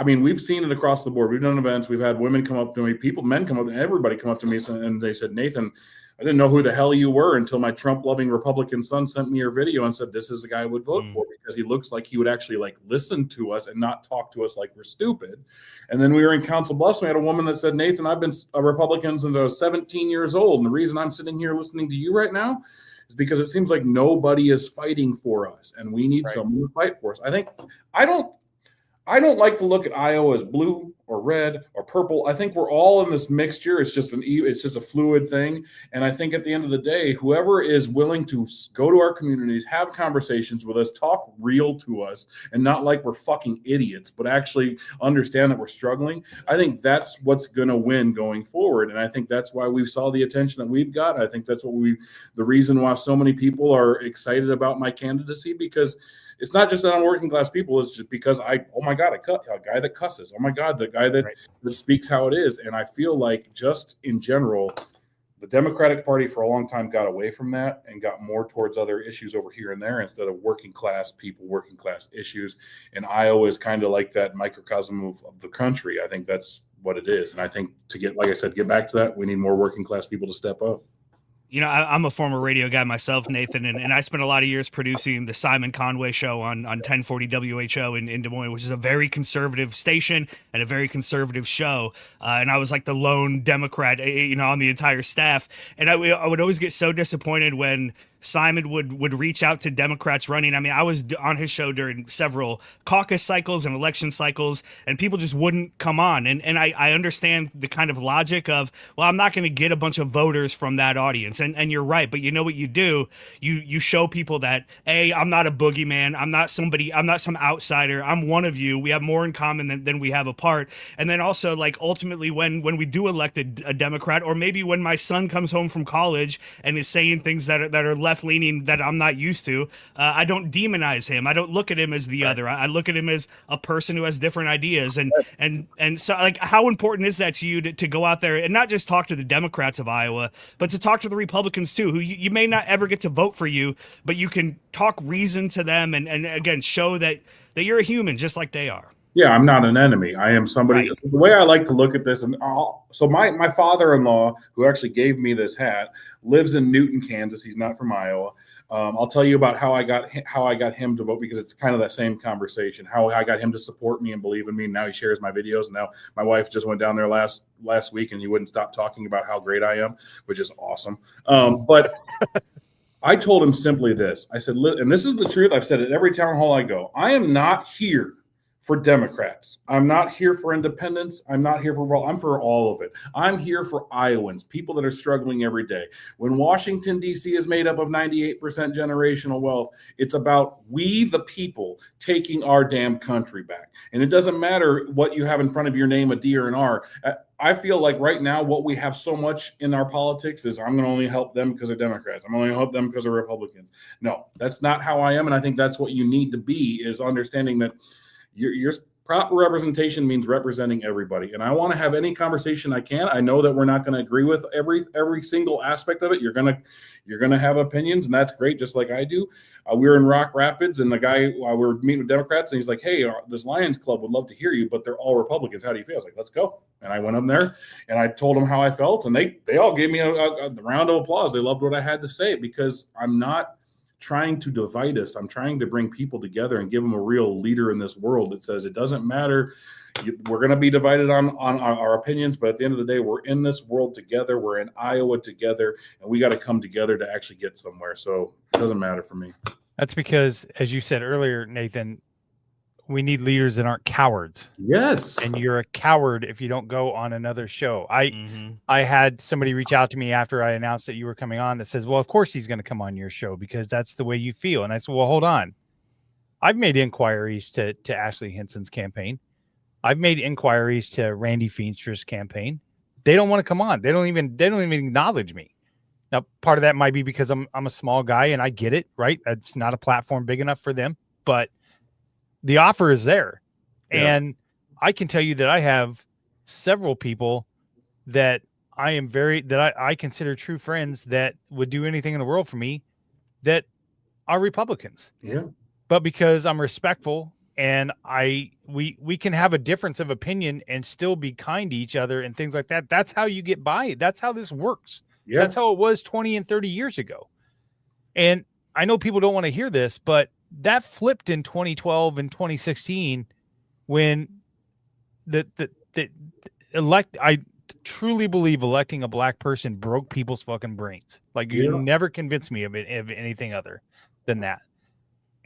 Speaker 5: we've seen it across the board. We've done events. We've had women come up to me, men come up, everybody come up to me and they said, Nathan, I didn't know who the hell you were until my Trump-loving Republican son sent me your video and said, this is the guy I would vote for, because he looks like he would actually like listen to us and not talk to us like we're stupid. And then we were in Council Bluffs. We had a woman that said, Nathan, I've been a Republican since I was 17 years old. And the reason I'm sitting here listening to you right now is because it seems like nobody is fighting for us and we need someone to fight for us. I don't like to look at Iowa as blue or red or purple. I think we're all in this mixture. It's just a fluid thing. And I think at the end of the day, whoever is willing to go to our communities, have conversations with us, talk real to us, and not like we're fucking idiots, but actually understand that we're struggling, I think that's what's going to win going forward. And I think that's why we saw the attention that we've got. I think that's the reason why so many people are excited about my candidacy, because it's not just on working class people. It's just because a guy that cusses. Oh my God, the guy that speaks how it is. And I feel like just in general, the Democratic Party for a long time got away from that and got more towards other issues over here and there instead of working class people, working class issues. And Iowa is kind of like that microcosm of the country. I think that's what it is. And I think to get back to that, we need more working class people to step up.
Speaker 2: You know, I'm a former radio guy myself, Nathan, and I spent a lot of years producing the Simon Conway show on 1040 WHO in Des Moines, which is a very conservative station and a very conservative show. And I was like the lone Democrat, on the entire staff. And I would always get so disappointed when Simon would reach out to Democrats running. I mean, I was on his show during several caucus cycles and election cycles, and people just wouldn't come on. And I understand the kind of logic of, well, I'm not going to get a bunch of voters from that audience. And you're right. But you know what you do? You show people that, A, I'm not a boogeyman. I'm not some outsider. I'm one of you. We have more in common than we have apart. And then also, like, ultimately, when we do elect a Democrat, or maybe when my son comes home from college and is saying things that are left-leaning that I'm not used to, I don't demonize him. I don't look at him as the other. I look at him as a person who has different ideas. And so, like, how important is that to you to go out there and not just talk to the Democrats of Iowa, but to talk to the Republicans too, who you may not ever get to vote for you, but you can talk reason to them and again, show that you're a human just like they are.
Speaker 5: Yeah, I'm not an enemy. I am somebody.
Speaker 2: Right.
Speaker 5: The way I like to look at this, and so my father-in-law, who actually gave me this hat, lives in Newton, Kansas. He's not from Iowa. I'll tell you about how I got him to vote, because it's kind of that same conversation. How I got him to support me and believe in me. And now he shares my videos. And now my wife just went down there last week, and he wouldn't stop talking about how great I am, which is awesome. But I told him simply this. I said, and this is the truth. I've said it every town hall I go. I am not here for Democrats. I'm not here for independents. I'm not here for, I'm for all of it. I'm here for Iowans, people that are struggling every day. When Washington, D.C. is made up of 98% generational wealth, it's about we, the people, taking our damn country back. And it doesn't matter what you have in front of your name, a D or an R. I feel like right now what we have so much in our politics is I'm going to only help them because they're Democrats. I'm only going to help them because they're Republicans. No, that's not how I am. And I think that's what you need to be, is understanding that your proper representation means representing everybody. And I want to have any conversation I can. I know that we're not going to agree with every single aspect of it. You're gonna have opinions, and that's great, just like I do. We were in Rock Rapids, and the guy, we were meeting with Democrats, and he's like, "Hey, this Lions Club would love to hear you, but they're all Republicans. How do you feel?" I was like, "Let's go." And I went up there, and I told them how I felt, and they all gave me a round of applause. They loved what I had to say, because I'm not trying to divide us. I'm trying to bring people together and give them a real leader in this world that says it doesn't matter. We're going to be divided on our opinions, but at the end of the day, we're in this world together. We're in Iowa together, and we got to come together to actually get somewhere. So it doesn't matter for me. That's
Speaker 1: because, as you said earlier, Nathan, we need leaders that aren't cowards.
Speaker 5: Yes.
Speaker 1: And you're a coward if you don't go on another show. I had somebody reach out to me after I announced that you were coming on that says, well, of course he's going to come on your show because that's the way you feel. And I said, well, hold on. I've made inquiries to Ashley Hinson's campaign. I've made inquiries to Randy Feenstra's campaign. They don't want to come on. They don't even acknowledge me. Now, part of that might be because I'm a small guy, and I get it, right? It's not a platform big enough for them, but the offer is there. Yeah. And I can tell you that I have several people that I consider true friends that would do anything in the world for me that are Republicans.
Speaker 5: Yeah.
Speaker 1: But because I'm respectful and we can have a difference of opinion and still be kind to each other and things like that. That's how you get by. That's how this works. Yeah. That's how it was 20 and 30 years ago. And I know people don't want to hear this, but that flipped in 2012 and 2016 when I truly believe electing a black person broke people's fucking brains. Like, you never convinced me of anything other than that.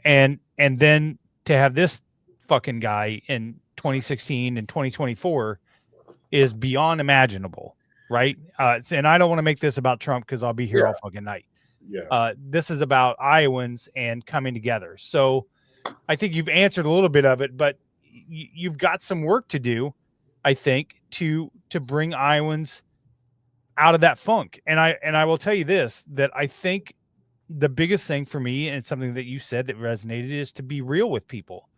Speaker 1: And then to have this fucking guy in 2016 and 2024 is beyond imaginable, right? And I don't want to make this about Trump because I'll be here all fucking night. Yeah. This is about Iowans and coming together. So I think you've answered a little bit of it, but you've got some work to do, I think, to bring Iowans out of that funk. And I will tell you this, that I think the biggest thing for me, and it's something that you said that resonated, is to be real with people.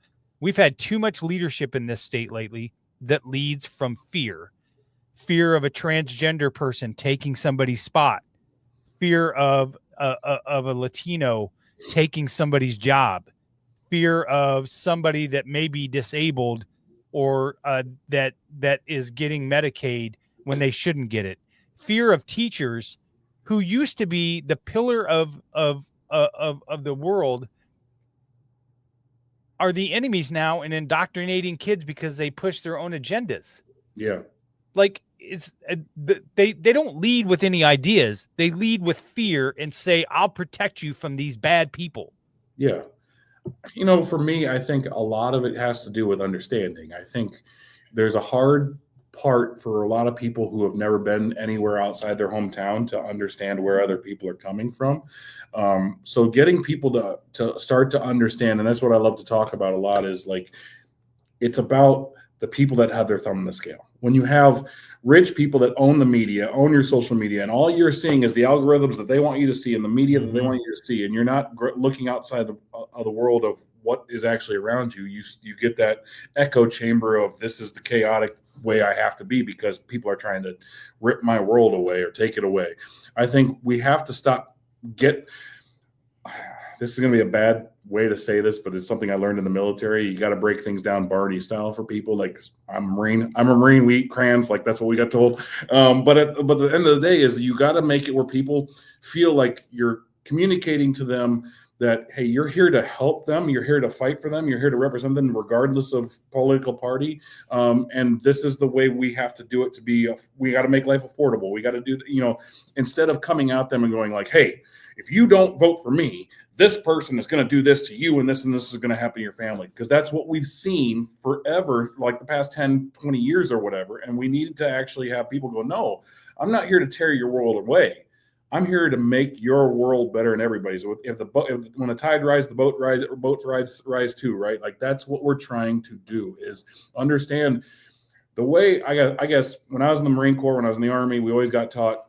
Speaker 1: We've had too much leadership in this state lately that leads from fear of a transgender person taking somebody's spot, fear of a Latino taking somebody's job, fear of somebody that may be disabled or that is getting Medicaid when they shouldn't get it, fear of teachers who used to be the pillar of the world are the enemies now in indoctrinating kids because they push their own agendas.
Speaker 5: Yeah.
Speaker 1: Like, they don't lead with any ideas. They lead with fear and say, "I'll protect you from these bad people."
Speaker 5: Yeah. For me, I think a lot of it has to do with understanding. I think there's a hard part for a lot of people who have never been anywhere outside their hometown to understand where other people are coming from. So getting people to start to understand, and that's what I love to talk about a lot, is like, it's about the people that have their thumb on the scale. When you have rich people that own the media, own your social media, and all you're seeing is the algorithms that they want you to see and the media that they want you to see, and you're not looking outside of the world of what is actually around you, you get that echo chamber of, this is the chaotic way I have to be because people are trying to rip my world away or take it away. I think we have to stop. This is going to be a bad way to say this, but it's something I learned in the military. You got to break things down Barney style for people. Like, I'm a Marine, we eat crayons. Like, that's what we got told. But at the end of the day is, you got to make it where people feel like you're communicating to them that, hey, you're here to help them. You're here to fight for them. You're here to represent them regardless of political party. And this is the way we have to do it we got to make life affordable. We got to do, instead of coming at them and going like, hey, if you don't vote for me, this person is going to do this to you, and this is going to happen to your family. Because that's what we've seen forever, like the past 10, 20 years or whatever. And we needed to actually have people go, no, I'm not here to tear your world away. I'm here to make your world better than everybody's. So when the tide rises, the boats rise too, right? Like, that's what we're trying to do, is understand the way. I guess when I was in the Marine Corps, when I was in the Army, we always got taught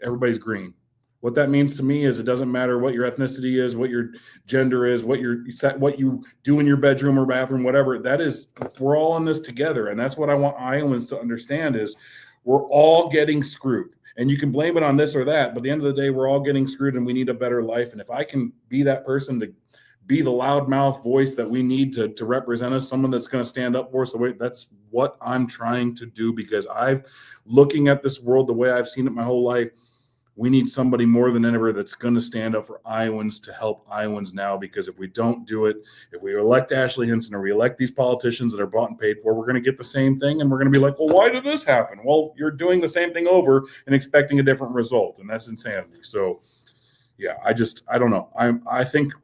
Speaker 5: everybody's green. What that means to me is, it doesn't matter what your ethnicity is, what your gender is, what you do in your bedroom or bathroom, whatever. That is, we're all in this together, and that's what I want Iowans to understand, is we're all getting screwed. And you can blame it on this or that, but at the end of the day, we're all getting screwed, and we need a better life. And if I can be that person to be the loudmouth voice that we need to represent us, someone that's going to stand up for us, that's what I'm trying to do, because looking at this world the way I've seen it my whole life, we need somebody more than ever that's going to stand up for Iowans, to help Iowans now. Because if we don't do it, if we elect Ashley Hinson or we elect these politicians that are bought and paid for, we're going to get the same thing. And we're going to be like, well, why did this happen? Well, you're doing the same thing over and expecting a different result. And that's insanity. So, yeah, I don't know. I think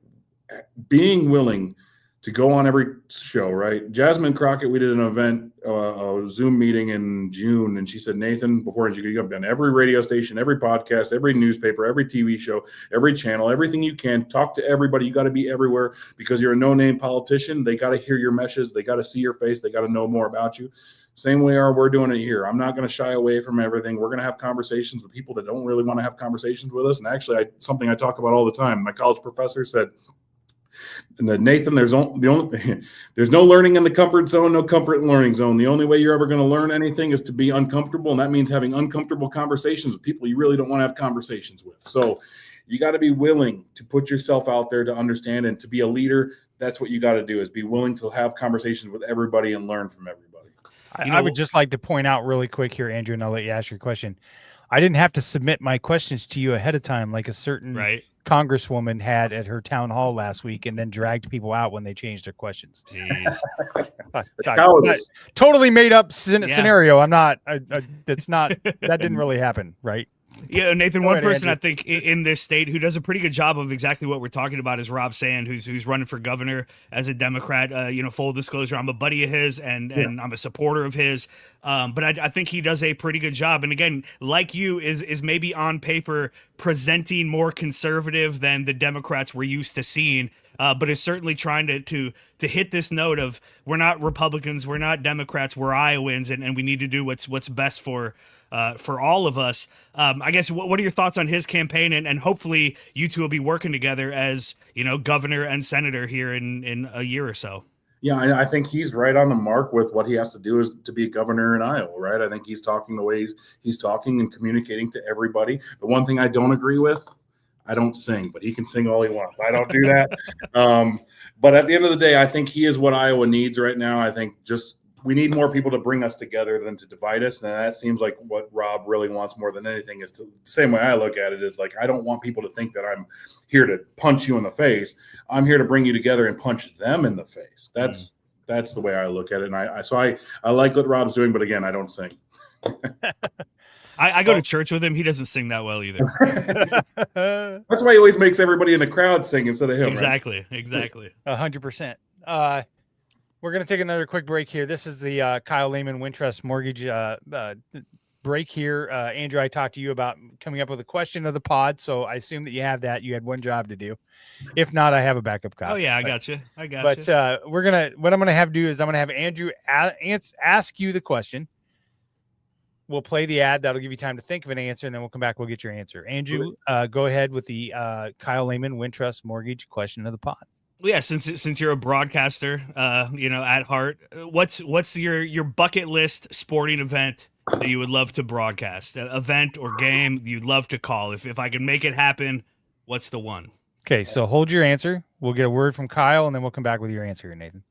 Speaker 5: being willing to go on every show, right? Jasmine Crockett, we did an event, a Zoom meeting in June, and she said, Nathan, before you have done every radio station, every podcast, every newspaper, every TV show, every channel, everything you can, talk to everybody. You got to be everywhere, because you're a no-name politician. They got to hear your message. They got to see your face. They got to know more about you. Same way we're doing it here. I'm not going to shy away from everything. We're going to have conversations with people that don't really want to have conversations with us. And actually, something I talk about all the time, my college professor said, and then, Nathan, there's no learning in the comfort zone, no comfort in learning zone. The only way you're ever going to learn anything is to be uncomfortable, and that means having uncomfortable conversations with people you really don't want to have conversations with. So you got to be willing to put yourself out there to understand, and to be a leader. That's what you got to do, is be willing to have conversations with everybody and learn from everybody.
Speaker 1: I would just like to point out really quick here, Andrew, and I'll let you ask your question. I didn't have to submit my questions to you ahead of time, like a certain congresswoman had at her town hall last week, and then dragged people out when they changed their questions.
Speaker 2: Jeez.
Speaker 1: Totally made up scenario. I'm not. That's not. That didn't really happen, right?
Speaker 2: Yeah, Nathan. One person I think in this state who does a pretty good job of exactly what we're talking about is Rob Sand, who's running for governor as a Democrat. Full disclosure, I'm a buddy of his, and I'm a supporter of his. But I think he does a pretty good job. And again, like you, is maybe on paper presenting more conservative than the Democrats we're used to seeing. But is certainly trying to hit this note of, we're not Republicans, we're not Democrats, we're Iowans, and we need to do what's best for all of us. I guess what are your thoughts on his campaign, and hopefully you two will be working together as governor and senator here in a year or so.
Speaker 5: Yeah, I think he's right on the mark with what he has to do is to be a governor in Iowa, right? I think he's talking the way he's talking and communicating to everybody. The one thing I don't agree with, I don't sing, but he can sing all he wants. I don't do that. But at the end of the day, I think he is what Iowa needs right now. I think we need more people to bring us together than to divide us. And that seems like what Rob really wants more than anything is the same way I look at it is like, I don't want people to think that I'm here to punch you in the face. I'm here to bring you together and punch them in the face. That's the way I look at it. And I like what Rob's doing, but again, I don't sing.
Speaker 2: I go to church with him. He doesn't sing that well either.
Speaker 5: That's why he always makes everybody in the crowd sing instead of him.
Speaker 2: Exactly.
Speaker 1: 100%. We're going to take another quick break here. This is the Kyle Lehman Wintrust Mortgage break here. Andrew, I talked to you about coming up with a question of the pod, so I assume that you have that. You had one job to do. If not, I have a backup copy.
Speaker 2: Oh yeah, I got you.
Speaker 1: But what I'm gonna have to do is I'm gonna have Andrew ask you the question. We'll play the ad. That'll give you time to think of an answer, and then we'll come back. We'll get your answer. Andrew, go ahead with the Kyle Lehman Wintrust Mortgage question of the pod.
Speaker 2: Well, yeah, since you're a broadcaster, at heart, what's your bucket list sporting event that you would love to broadcast? An event or game you'd love to call? If I can make it happen, what's the one?
Speaker 1: Okay, so hold your answer. We'll get a word from Kyle, and then we'll come back with your answer here, Nathan.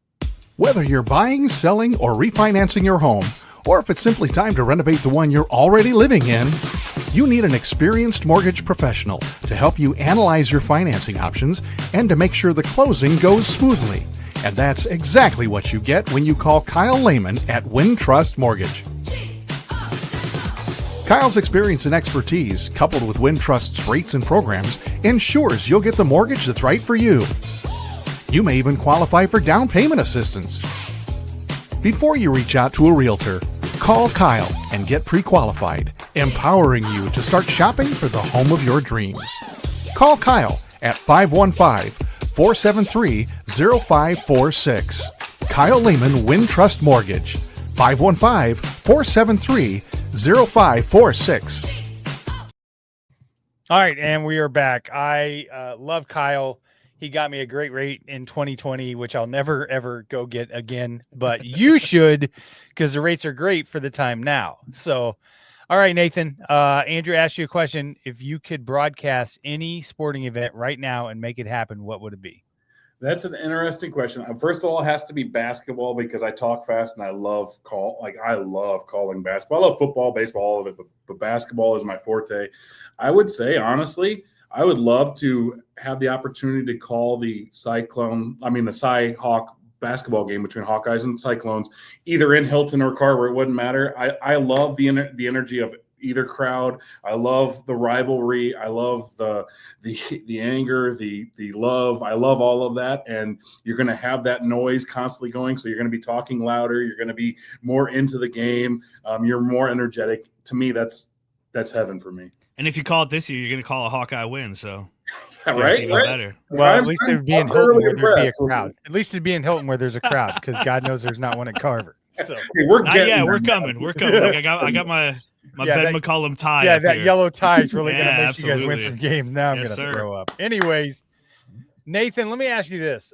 Speaker 6: Whether you're buying, selling, or refinancing your home, or if it's simply time to renovate the one you're already living in, you need an experienced mortgage professional to help you analyze your financing options and to make sure the closing goes smoothly. And that's exactly what you get when you call Kyle Lehman at Wintrust Mortgage. Kyle's experience and expertise, coupled with Wintrust's rates and programs, ensures you'll get the mortgage that's right for you. You may even qualify for down payment assistance. Before you reach out to a realtor, call Kyle and get pre-qualified, empowering you to start shopping for the home of your dreams. Call Kyle at 515-473-0546. Kyle Lehman Wintrust Mortgage, 515-473-0546.
Speaker 1: All right, and we are back. I love Kyle. He got me a great rate in 2020, which I'll never, ever go get again. But you should, because the rates are great for the time now. So, all right, Nathan. Andrew asked you a question. If you could broadcast any sporting event right now and make it happen, what would it be?
Speaker 5: That's an interesting question. First of all, it has to be basketball because I talk fast and I love calling basketball. I love football, baseball, all of it, but basketball is my forte. I would say, honestly, I would love to have the opportunity to call the Cy-Hawk basketball game between Hawkeyes and Cyclones, either in Hilton or Carver. It wouldn't matter. I love the energy of either crowd. I love the rivalry. I love the anger, the love. I love all of that. And you're going to have that noise constantly going. So you're going to be talking louder. You're going to be more into the game. You're more energetic. To me, that's heaven for me.
Speaker 2: And if you call it this year, you're going to call a Hawkeye win. So
Speaker 5: right?
Speaker 2: Better.
Speaker 1: Well, at least it'd be in Hilton where there'd be a crowd. At least it'd be in Hilton where there's a crowd, because God knows there's not one at Carver. So
Speaker 5: hey, we're
Speaker 2: coming. Like, I got my Ben McCollum tie.
Speaker 1: Yeah, that
Speaker 2: here.
Speaker 1: yellow tie is really going to make
Speaker 2: absolutely.
Speaker 1: you guys win some games. Now I'm going to throw up. Anyways, Nathan, let me ask you this.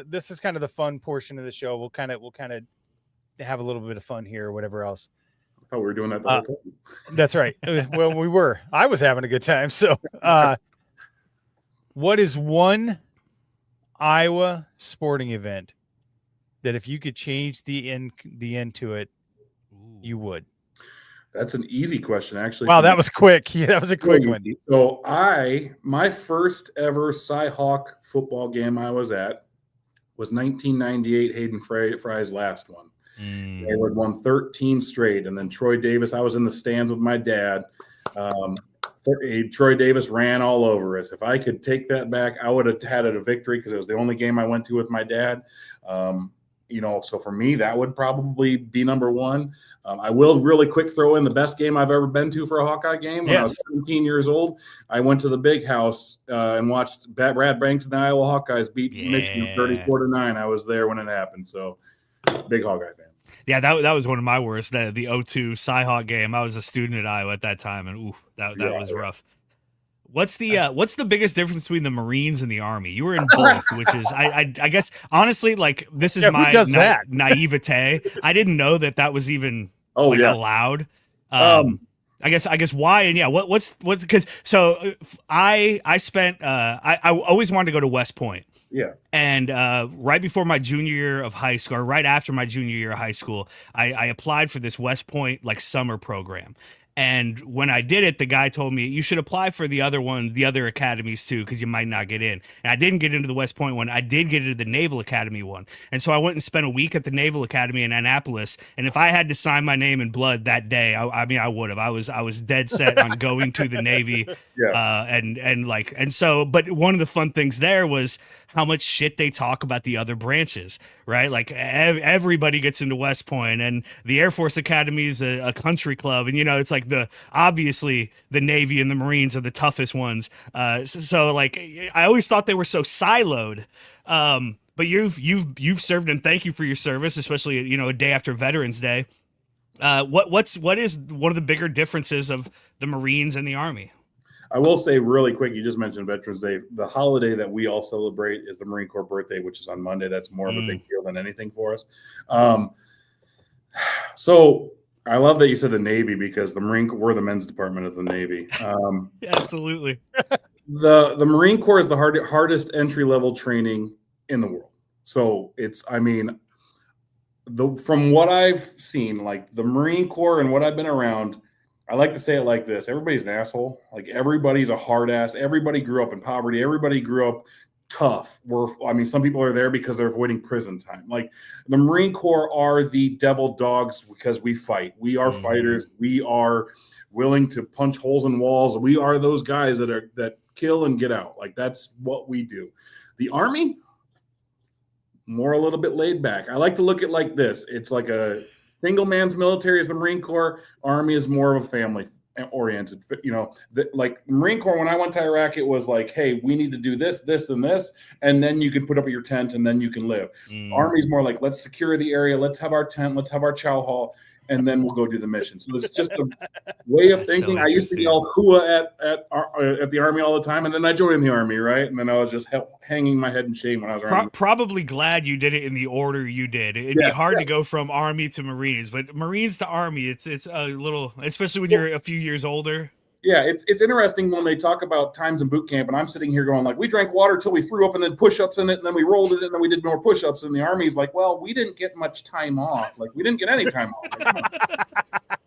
Speaker 1: This is kind of the fun portion of the show. We'll kind of have a little bit of fun here or whatever else.
Speaker 5: I thought we were doing that the whole time.
Speaker 1: That's right. Well, we were. I was having a good time. So, what is one Iowa sporting event that if you could change the end to it, you would?
Speaker 5: That's an easy question, actually.
Speaker 1: Wow, that was quick. Yeah, that was a quick one.
Speaker 5: So my first ever Cy-Hawk football game I was at was 1998, Hayden Fry's last one. They had won 13 straight, and then Troy Davis. I was in the stands with my dad. Troy Davis ran all over us. If I could take that back, I would have had it a victory because it was the only game I went to with my dad. So for me, that would probably be number one. I will really quick throw in the best game I've ever been to for a Hawkeye game. When I was 17 years old, I went to the Big House and watched Brad Banks and the Iowa Hawkeyes beat Michigan 34-9. I was there when it happened. So big Hawkeye fan.
Speaker 2: Yeah, that was one of my worst. The 0-2 Cy-Hawk game. I was a student at Iowa at that time, and that was rough. What's the biggest difference between the Marines and the Army? You were in both, which is I guess honestly, like, this is my naivete. I didn't know that was even allowed. I guess why, and what's because I spent I always wanted to go to West Point.
Speaker 5: Yeah.
Speaker 2: And right before my junior year of high school, or right after my junior year of high school, I applied for this West Point like summer program. And when I did it, the guy told me, you should apply for the other academies too, because you might not get in. And I didn't get into the West Point one. I did get into the Naval Academy one. And so I went and spent a week at the Naval Academy in Annapolis. And if I had to sign my name in blood that day, I would have. I was dead set on going to the Navy. But one of the fun things there was how much shit they talk about the other branches, right? Like everybody gets into West Point, and the Air Force Academy is a country club. And, it's like obviously the Navy and the Marines are the toughest ones. So like, I always thought they were so siloed. But you've served, and thank you for your service, especially, a day after Veterans Day. What is one of the bigger differences of the Marines and the Army?
Speaker 5: I will say really quick, you just mentioned Veterans Day. The holiday that we all celebrate is the Marine Corps birthday, which is on Monday. That's more of a big deal than anything for us. So I love that you said the Navy, because the Marine Corps, we're the men's department of the Navy.
Speaker 2: Absolutely.
Speaker 5: The Marine Corps is the hardest entry-level training in the world. So from what I've seen, like the Marine Corps and what I've been around, I like to say it like this. Everybody's an asshole. Like everybody's a hard ass. Everybody grew up in poverty. Everybody grew up tough. Some people are there because they're avoiding prison time. Like the Marine Corps are the devil dogs because we fight. We are fighters. We are willing to punch holes in walls. We are those guys that kill and get out. Like that's what we do. The Army, more a little bit laid back. I like to look at it like this. It's like a single man's military is the Marine Corps. Army is more of a family oriented. Like the Marine Corps, when I went to Iraq, it was like, hey, we need to do this, this, and this, and then you can put up your tent and then you can live. Army's more like, let's secure the area, let's have our tent, let's have our chow hall, and then we'll go do the mission. So it's just a way of thinking. I used to yell "hua" at the Army all the time, and then I joined the Army, right? And then I was just hanging my head in shame when I was around.
Speaker 2: Probably glad you did it in the order you did. It'd be hard to go from Army to Marines, but Marines to Army, it's a little, especially when you're a few years older.
Speaker 5: Yeah, it's interesting when they talk about times in boot camp, and I'm sitting here going like, we drank water till we threw up, and then push-ups in it, and then we rolled it, and then we did more push-ups. And the Army's like, well, we didn't get much time off. Like we didn't get any time off.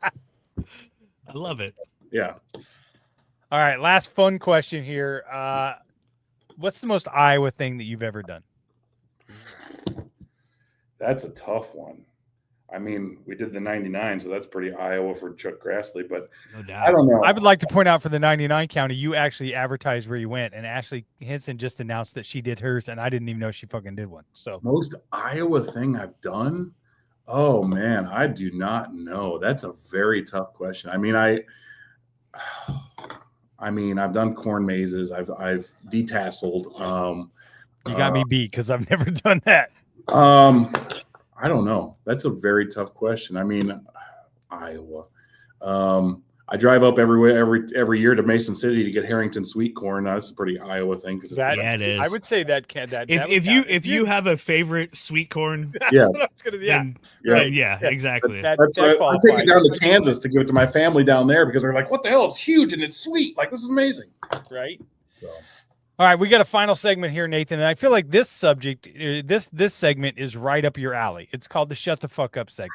Speaker 2: I love it.
Speaker 5: Yeah.
Speaker 1: All right, last fun question here. What's the most Iowa thing that you've ever done?
Speaker 5: That's a tough one. We did the 99, so that's pretty Iowa for Chuck Grassley, but no doubt. I don't know.
Speaker 1: I would like to point out for the 99 county, you actually advertised where you went, and Ashley Hinson just announced that she did hers, and I didn't even know she fucking did one. So
Speaker 5: most Iowa thing I've done? Oh man, I do not know. That's a very tough question. I've done corn mazes. I've detasseled.
Speaker 1: You got me beat because I've never done that.
Speaker 5: I don't know. That's a very tough question. Iowa. I drive up every year to Mason City to get Harrington sweet corn. Now, that's a pretty Iowa thing because
Speaker 2: it is.
Speaker 1: I would say that
Speaker 2: if you have a favorite sweet corn, exactly.
Speaker 5: That's right. I take it down to Kansas to give it to my family down there because they're like, "What the hell? It's huge and it's sweet. Like this is amazing."
Speaker 1: Right.
Speaker 5: So.
Speaker 1: All right, we got a final segment here, Nathan, and I feel like this subject, this segment is right up your alley. It's called the Shut the Fuck Up segment.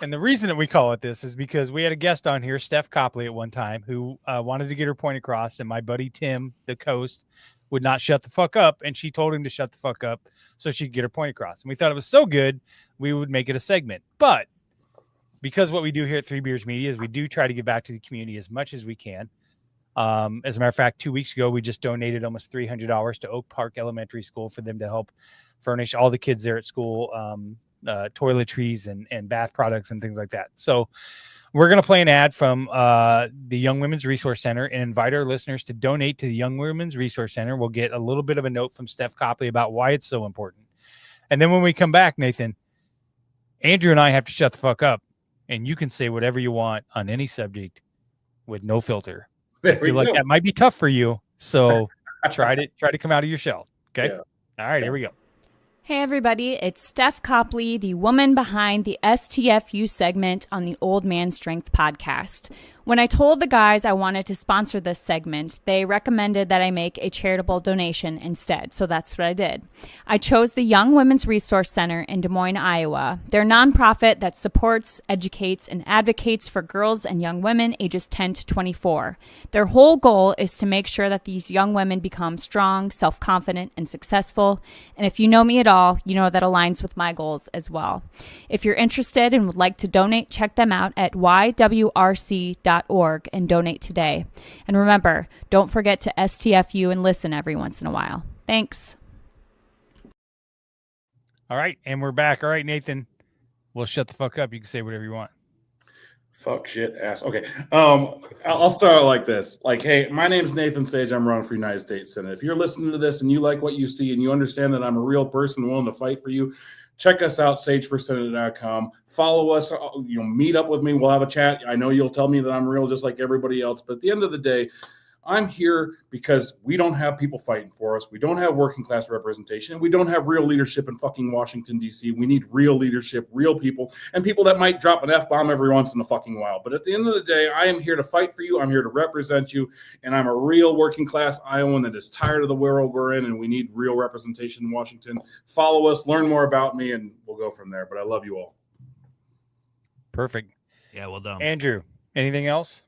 Speaker 1: And the reason that we call it this is because we had a guest on here, Steph Copley, at one time, who wanted to get her point across, and my buddy Tim, the Coast, would not shut the fuck up, and she told him to shut the fuck up so she could get her point across. And we thought it was so good, we would make it a segment. But because what we do here at Three Beers Media is we do try to give back to the community as much as we can. As a matter of fact, 2 weeks ago, we just donated almost $300 to Oak Park Elementary School for them to help furnish all the kids there at school, toiletries and bath products and things like that. So we're going to play an ad from the Young Women's Resource Center and invite our listeners to donate to the Young Women's Resource Center. We'll get a little bit of a note from Steph Copley about why it's so important. And then when we come back, Nathan, Andrew and I have to shut the fuck up, and you can say whatever you want on any subject with no filter. I feel like that might be tough for you, so try to come out of your shell. Okay. Yeah. All right, here we go.
Speaker 8: Hey everybody, it's Steph Copley, the woman behind the STFU segment on the Old Man Strength podcast. When I told the guys I wanted to sponsor this segment, they recommended that I make a charitable donation instead, so that's what I did. I chose the Young Women's Resource Center in Des Moines, Iowa. They're a nonprofit that supports, educates, and advocates for girls and young women ages 10 to 24. Their whole goal is to make sure that these young women become strong, self-confident, and successful. And if you know me at all, you know that aligns with my goals as well. If you're interested and would like to donate, check them out at ywrc.org and donate today. And remember, don't forget to STFU and listen every once in a while. Thanks.
Speaker 1: All right, and we're back. All right, Nathan, we'll shut the fuck up. You can say whatever you want.
Speaker 5: Fuck, shit, ass. Okay. I'll start like this. Like, hey, my name's Nathan Sage. I'm running for United States Senate. If you're listening to this and you like what you see and you understand that I'm a real person willing to fight for you, check us out, sageforsenate.com. Follow us, meet up with me. We'll have a chat. I know you'll tell me that I'm real just like everybody else. But at the end of the day, I'm here because we don't have people fighting for us. We don't have working class representation. We don't have real leadership in fucking Washington, D.C. We need real leadership, real people, and people that might drop an F-bomb every once in a fucking while. But at the end of the day, I am here to fight for you. I'm here to represent you. And I'm a real working class Iowan that is tired of the world we're in, and we need real representation in Washington. Follow us, learn more about me, and we'll go from there. But I love you all.
Speaker 1: Perfect.
Speaker 2: Yeah, well done.
Speaker 1: Andrew, anything else?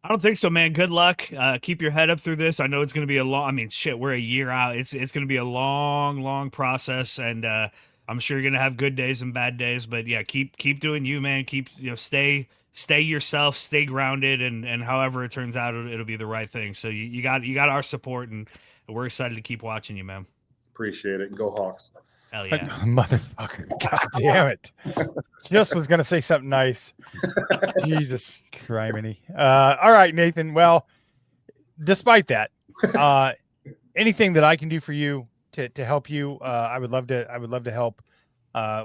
Speaker 2: I don't think so, man. Good luck. Keep your head up through this. I know it's going to be a long, we're a year out. It's going to be a long process. And I'm sure you're going to have good days and bad days, but yeah, keep doing you, man. Keep, stay yourself, stay grounded. And however it turns out, it'll be the right thing. So you got our support, and we're excited to keep watching you, man.
Speaker 5: Appreciate it. And go Hawks.
Speaker 2: Hell yeah.
Speaker 1: Motherfucker. God damn it. Just was going to say something nice. Jesus criminy. All right, Nathan. Well, despite that, anything that I can do for you to help you, I would love to help.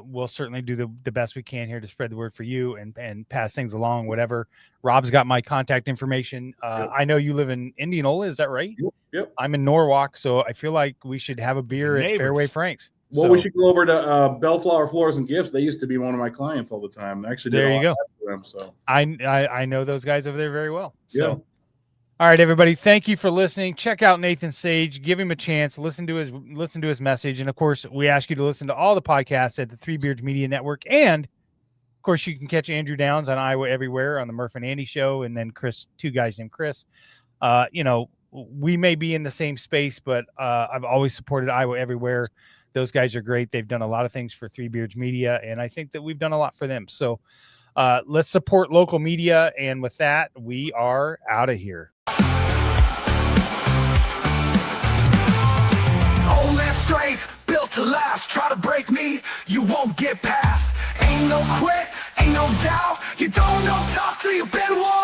Speaker 1: We'll certainly do the best we can here to spread the word for you and pass things along, whatever. Rob's got my contact information.
Speaker 5: Yep.
Speaker 1: I know you live in Indianola. Is that right?
Speaker 5: Yep.
Speaker 1: I'm in Norwalk, so I feel like we should have a beer at Fairway Frank's.
Speaker 5: Well, we should go over to Bellflower Floors and Gifts. They used to be one of my clients all the time. I actually did
Speaker 1: there you go.
Speaker 5: For them, so
Speaker 1: I know those guys over there very well. So,
Speaker 5: yeah.
Speaker 1: All right, everybody. Thank you for listening. Check out Nathan Sage. Give him a chance. Listen to his message. And of course, we ask you to listen to all the podcasts at the Three Beards Media Network. And of course, you can catch Andrew Downs on Iowa Everywhere on the Murph and Andy Show, and then two guys named Chris. We may be in the same space, but I've always supported Iowa Everywhere. Those guys are great. They've done a lot of things for Three Beards Media, and I think that we've done a lot for them. So let's support local media. And with that, we are out of here.
Speaker 4: Old man strength, built to last. Try to break me, you won't get past. Ain't no quit, ain't no doubt. You don't know tough till you've been one.